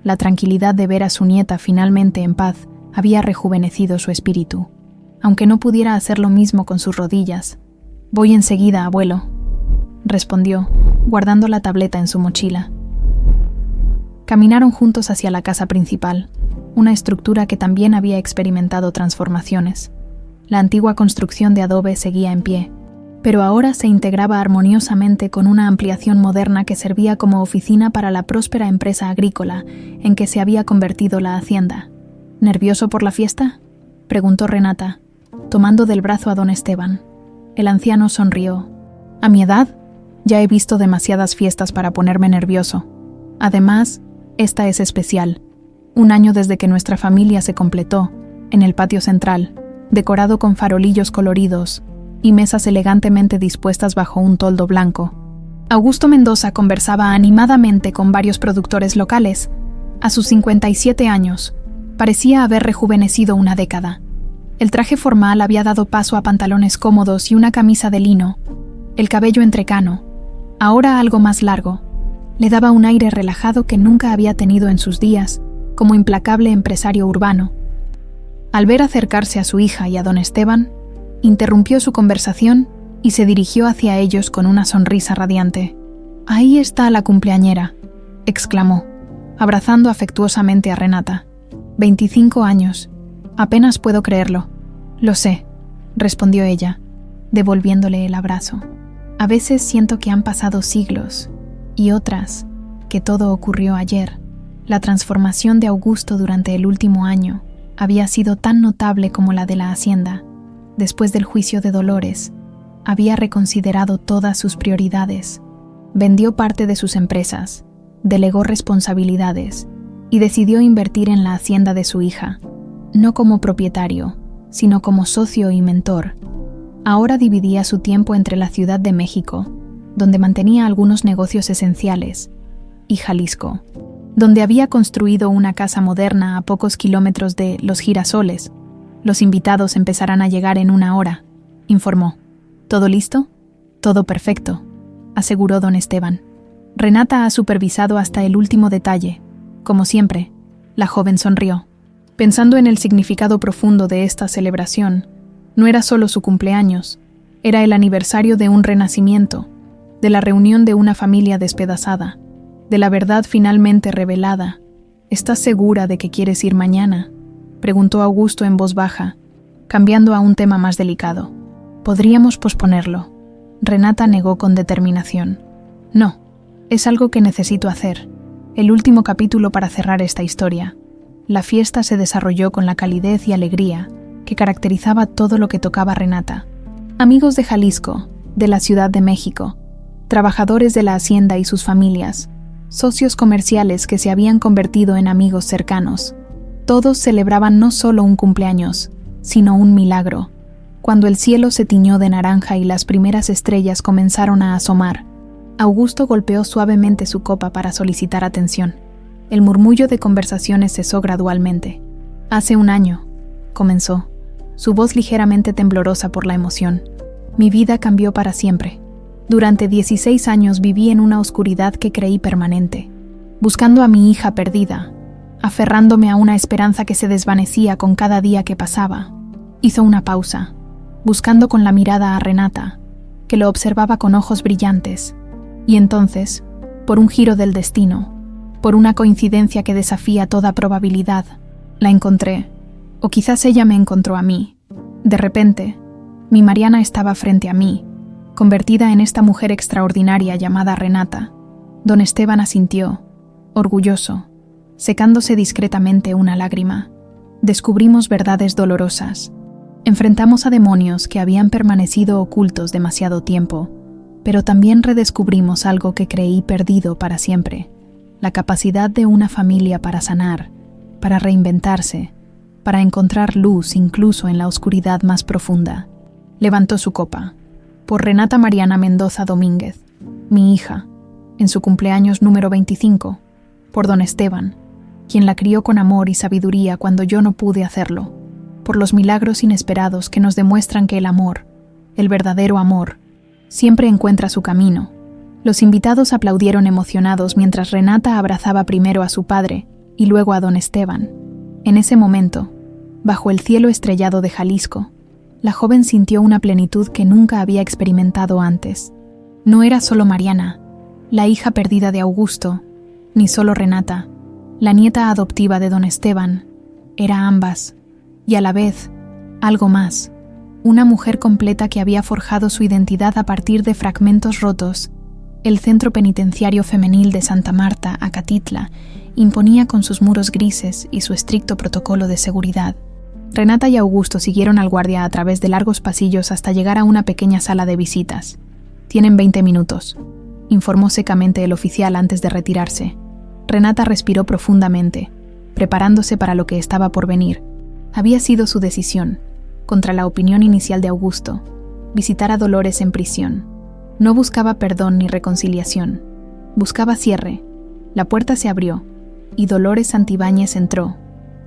La tranquilidad de ver a su nieta finalmente en paz había rejuvenecido su espíritu, aunque no pudiera hacer lo mismo con sus rodillas. «Voy enseguida, abuelo», respondió, guardando la tableta en su mochila. Caminaron juntos hacia la casa principal, una estructura que también había experimentado transformaciones. La antigua construcción de adobe seguía en pie, pero ahora se integraba armoniosamente con una ampliación moderna que servía como oficina para la próspera empresa agrícola en que se había convertido la hacienda. «¿Nervioso por la fiesta?», preguntó Renata, tomando del brazo a don Esteban. El anciano sonrió. «A mi edad, ya he visto demasiadas fiestas para ponerme nervioso. Además, esta es especial. Un año desde que nuestra familia se completó, en el patio central, decorado con farolillos coloridos y mesas elegantemente dispuestas bajo un toldo blanco». Augusto Mendoza conversaba animadamente con varios productores locales. A sus 57 años, parecía haber rejuvenecido una década. El traje formal había dado paso a pantalones cómodos y una camisa de lino. El cabello entrecano, ahora algo más largo, le daba un aire relajado que nunca había tenido en sus días, como implacable empresario urbano. Al ver acercarse a su hija y a don Esteban, interrumpió su conversación y se dirigió hacia ellos con una sonrisa radiante. «Ahí está la cumpleañera», exclamó, abrazando afectuosamente a Renata. 25 años. Apenas puedo creerlo. «Lo sé», respondió ella, devolviéndole el abrazo. «A veces siento que han pasado siglos, y otras, que todo ocurrió ayer». La transformación de Augusto durante el último año había sido tan notable como la de la hacienda. Después del juicio de Dolores, había reconsiderado todas sus prioridades. Vendió parte de sus empresas, delegó responsabilidades y decidió invertir en la hacienda de su hija, no como propietario, sino como socio y mentor. Ahora dividía su tiempo entre la Ciudad de México, donde mantenía algunos negocios esenciales, y Jalisco, donde había construido una casa moderna a pocos kilómetros de Los Girasoles. Los invitados empezarán a llegar en 1 hora, informó. ¿Todo listo? Todo perfecto, aseguró don Esteban. Renata ha supervisado hasta el último detalle. Como siempre, la joven sonrió. Pensando en el significado profundo de esta celebración, no era solo su cumpleaños, era el aniversario de un renacimiento, de la reunión de una familia despedazada, de la verdad finalmente revelada. ¿Estás segura de que quieres ir mañana?, preguntó Augusto en voz baja, cambiando a un tema más delicado. Podríamos posponerlo. Renata negó con determinación. No, es algo que necesito hacer. El último capítulo para cerrar esta historia. La fiesta se desarrolló con la calidez y alegría que caracterizaba todo lo que tocaba Renata. Amigos de Jalisco, de la Ciudad de México, trabajadores de la hacienda y sus familias, socios comerciales que se habían convertido en amigos cercanos. Todos celebraban no solo un cumpleaños, sino un milagro. Cuando el cielo se tiñó de naranja y las primeras estrellas comenzaron a asomar, Augusto golpeó suavemente su copa para solicitar atención. El murmullo de conversaciones cesó gradualmente. Hace 1 año, comenzó, su voz ligeramente temblorosa por la emoción. Mi vida cambió para siempre. Durante 16 años viví en una oscuridad que creí permanente, buscando a mi hija perdida, aferrándome a una esperanza que se desvanecía con cada día que pasaba. Hizo una pausa, buscando con la mirada a Renata, que lo observaba con ojos brillantes, y entonces, por un giro del destino, por una coincidencia que desafía toda probabilidad, la encontré, o quizás ella me encontró a mí. De repente, mi Mariana estaba frente a mí, convertida en esta mujer extraordinaria llamada Renata. Don Esteban asintió, orgulloso, secándose discretamente una lágrima. Descubrimos verdades dolorosas. Enfrentamos a demonios que habían permanecido ocultos demasiado tiempo, pero también redescubrimos algo que creí perdido para siempre: la capacidad de una familia para sanar, para reinventarse, para encontrar luz incluso en la oscuridad más profunda. Levantó su copa. Por Renata Mariana Mendoza Domínguez, mi hija, en su cumpleaños número 25, por don Esteban, quien la crió con amor y sabiduría cuando yo no pude hacerlo, por los milagros inesperados que nos demuestran que el amor, el verdadero amor, siempre encuentra su camino. Los invitados aplaudieron emocionados mientras Renata abrazaba primero a su padre y luego a don Esteban. En ese momento, bajo el cielo estrellado de Jalisco, la joven sintió una plenitud que nunca había experimentado antes. No era solo Mariana, la hija perdida de Augusto, ni solo Renata, la nieta adoptiva de don Esteban. Era ambas, y a la vez, algo más, una mujer completa que había forjado su identidad a partir de fragmentos rotos. El Centro Penitenciario Femenil de Santa Marta, Acatitla, imponía con sus muros grises y su estricto protocolo de seguridad. Renata y Augusto siguieron al guardia a través de largos pasillos hasta llegar a una pequeña sala de visitas. Tienen 20 minutos, informó secamente el oficial antes de retirarse. Renata respiró profundamente, preparándose para lo que estaba por venir. Había sido su decisión, contra la opinión inicial de Augusto, visitar a Dolores en prisión. No buscaba perdón ni reconciliación, buscaba cierre. La puerta se abrió, y Dolores Santibáñez entró,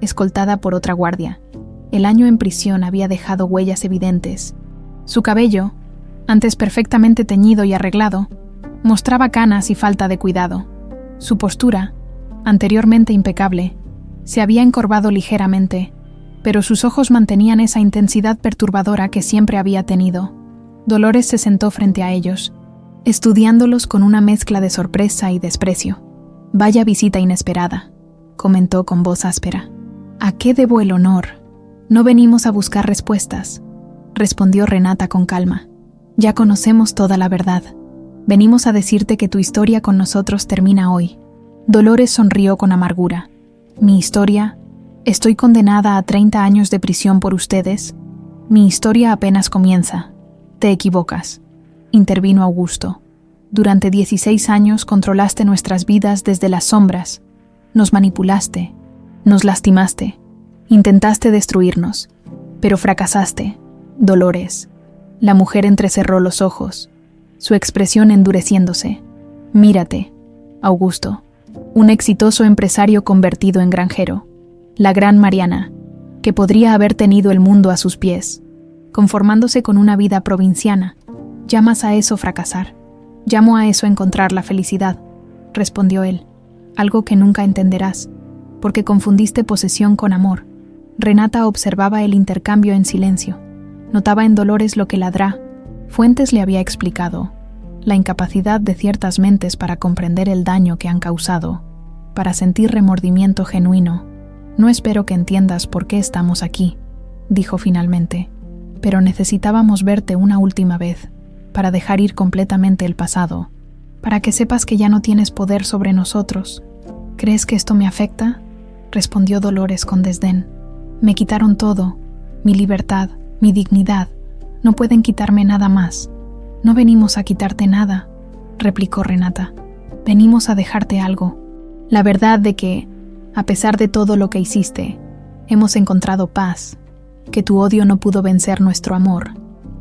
escoltada por otra guardia. El año en prisión había dejado huellas evidentes. Su cabello, antes perfectamente teñido y arreglado, mostraba canas y falta de cuidado. Su postura, anteriormente impecable, se había encorvado ligeramente, pero sus ojos mantenían esa intensidad perturbadora que siempre había tenido. Dolores se sentó frente a ellos, estudiándolos con una mezcla de sorpresa y desprecio. «Vaya visita inesperada», comentó con voz áspera. «¿A qué debo el honor?» «No venimos a buscar respuestas», respondió Renata con calma. «Ya conocemos toda la verdad. Venimos a decirte que tu historia con nosotros termina hoy». Dolores sonrió con amargura. «¿Mi historia? ¿Estoy condenada a 30 años de prisión por ustedes? Mi historia apenas comienza». «Te equivocas», intervino Augusto. «Durante 16 años controlaste nuestras vidas desde las sombras. Nos manipulaste, nos lastimaste, intentaste destruirnos. Pero fracasaste, Dolores. La mujer entrecerró los ojos, su expresión endureciéndose. Mírate, Augusto, un exitoso empresario convertido en granjero, la gran Mariana, que podría haber tenido el mundo a sus pies, conformándose con una vida provinciana. ¿Llamas a eso fracasar? Llamo a eso encontrar la felicidad, respondió él, algo que nunca entenderás, porque confundiste posesión con amor. Renata observaba el intercambio en silencio. Notaba en Dolores lo que Ladrá, Fuentes le había explicado, la incapacidad de ciertas mentes para comprender el daño que han causado, para sentir remordimiento genuino. No espero que entiendas por qué estamos aquí, dijo finalmente, pero necesitábamos verte una última vez, para dejar ir completamente el pasado, para que sepas que ya no tienes poder sobre nosotros. ¿Crees que esto me afecta?, respondió Dolores con desdén. Me quitaron todo, mi libertad, mi dignidad. No pueden quitarme nada más. No venimos a quitarte nada, replicó Renata. Venimos a dejarte algo. La verdad de que, a pesar de todo lo que hiciste, hemos encontrado paz, que tu odio no pudo vencer nuestro amor.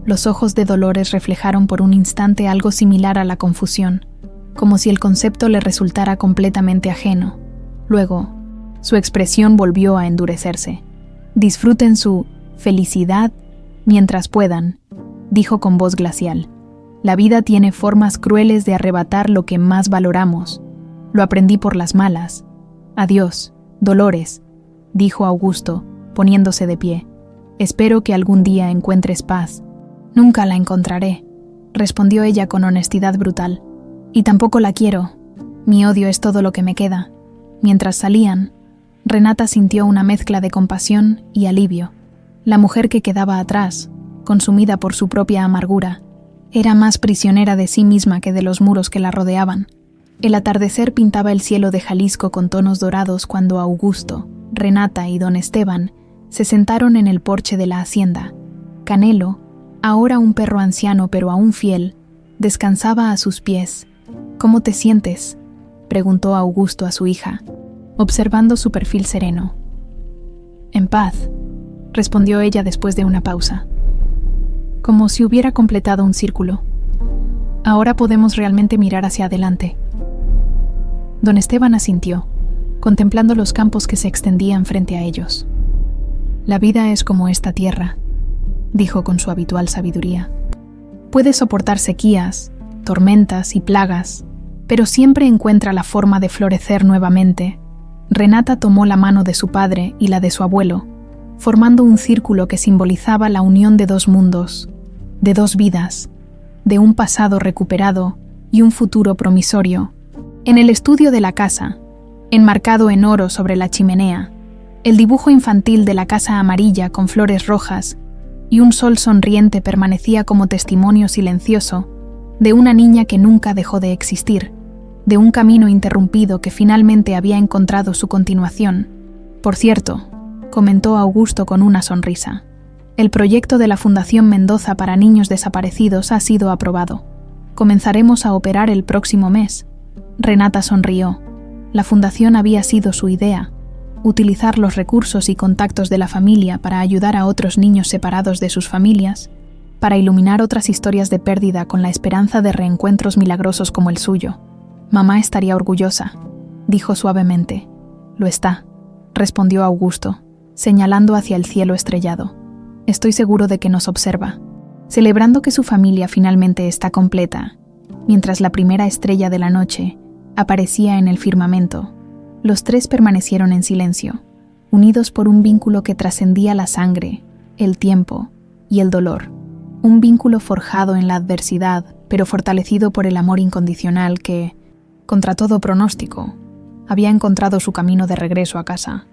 Los ojos de Dolores reflejaron por un instante algo similar a la confusión, como si el concepto le resultara completamente ajeno. Luego, su expresión volvió a endurecerse. Disfruten su felicidad mientras puedan, dijo con voz glacial. La vida tiene formas crueles de arrebatar lo que más valoramos. Lo aprendí por las malas. Adiós, Dolores, dijo Augusto, poniéndose de pie. Espero que algún día encuentres paz. Nunca la encontraré, respondió ella con honestidad brutal. Y tampoco la quiero. Mi odio es todo lo que me queda. Mientras salían, Renata sintió una mezcla de compasión y alivio. La mujer que quedaba atrás, consumida por su propia amargura, era más prisionera de sí misma que de los muros que la rodeaban. El atardecer pintaba el cielo de Jalisco con tonos dorados cuando Augusto, Renata y don Esteban se sentaron en el porche de la hacienda. Canelo, ahora un perro anciano pero aún fiel, descansaba a sus pies. ¿Cómo te sientes?, preguntó Augusto a su hija, observando su perfil sereno. En paz, respondió ella después de una pausa. Como si hubiera completado un círculo. Ahora podemos realmente mirar hacia adelante. Don Esteban asintió, contemplando los campos que se extendían frente a ellos. La vida es como esta tierra, dijo con su habitual sabiduría. Puede soportar sequías, tormentas y plagas, pero siempre encuentra la forma de florecer nuevamente. Renata tomó la mano de su padre y la de su abuelo, formando un círculo que simbolizaba la unión de dos mundos, de dos vidas, de un pasado recuperado y un futuro promisorio. En el estudio de la casa, enmarcado en oro sobre la chimenea, el dibujo infantil de la casa amarilla con flores rojas y un sol sonriente permanecía como testimonio silencioso de una niña que nunca dejó de existir, de un camino interrumpido que finalmente había encontrado su continuación. Por cierto, comentó Augusto con una sonrisa, el proyecto de la Fundación Mendoza para Niños Desaparecidos ha sido aprobado. Comenzaremos a operar el próximo mes. Renata sonrió. La fundación había sido su idea, utilizar los recursos y contactos de la familia para ayudar a otros niños separados de sus familias, para iluminar otras historias de pérdida con la esperanza de reencuentros milagrosos como el suyo. Mamá estaría orgullosa, dijo suavemente. Lo está, respondió Augusto, señalando hacia el cielo estrellado. Estoy seguro de que nos observa, celebrando que su familia finalmente está completa, mientras la primera estrella de la noche aparecía en el firmamento. Los tres permanecieron en silencio, unidos por un vínculo que trascendía la sangre, el tiempo y el dolor. Un vínculo forjado en la adversidad, pero fortalecido por el amor incondicional que, contra todo pronóstico, había encontrado su camino de regreso a casa.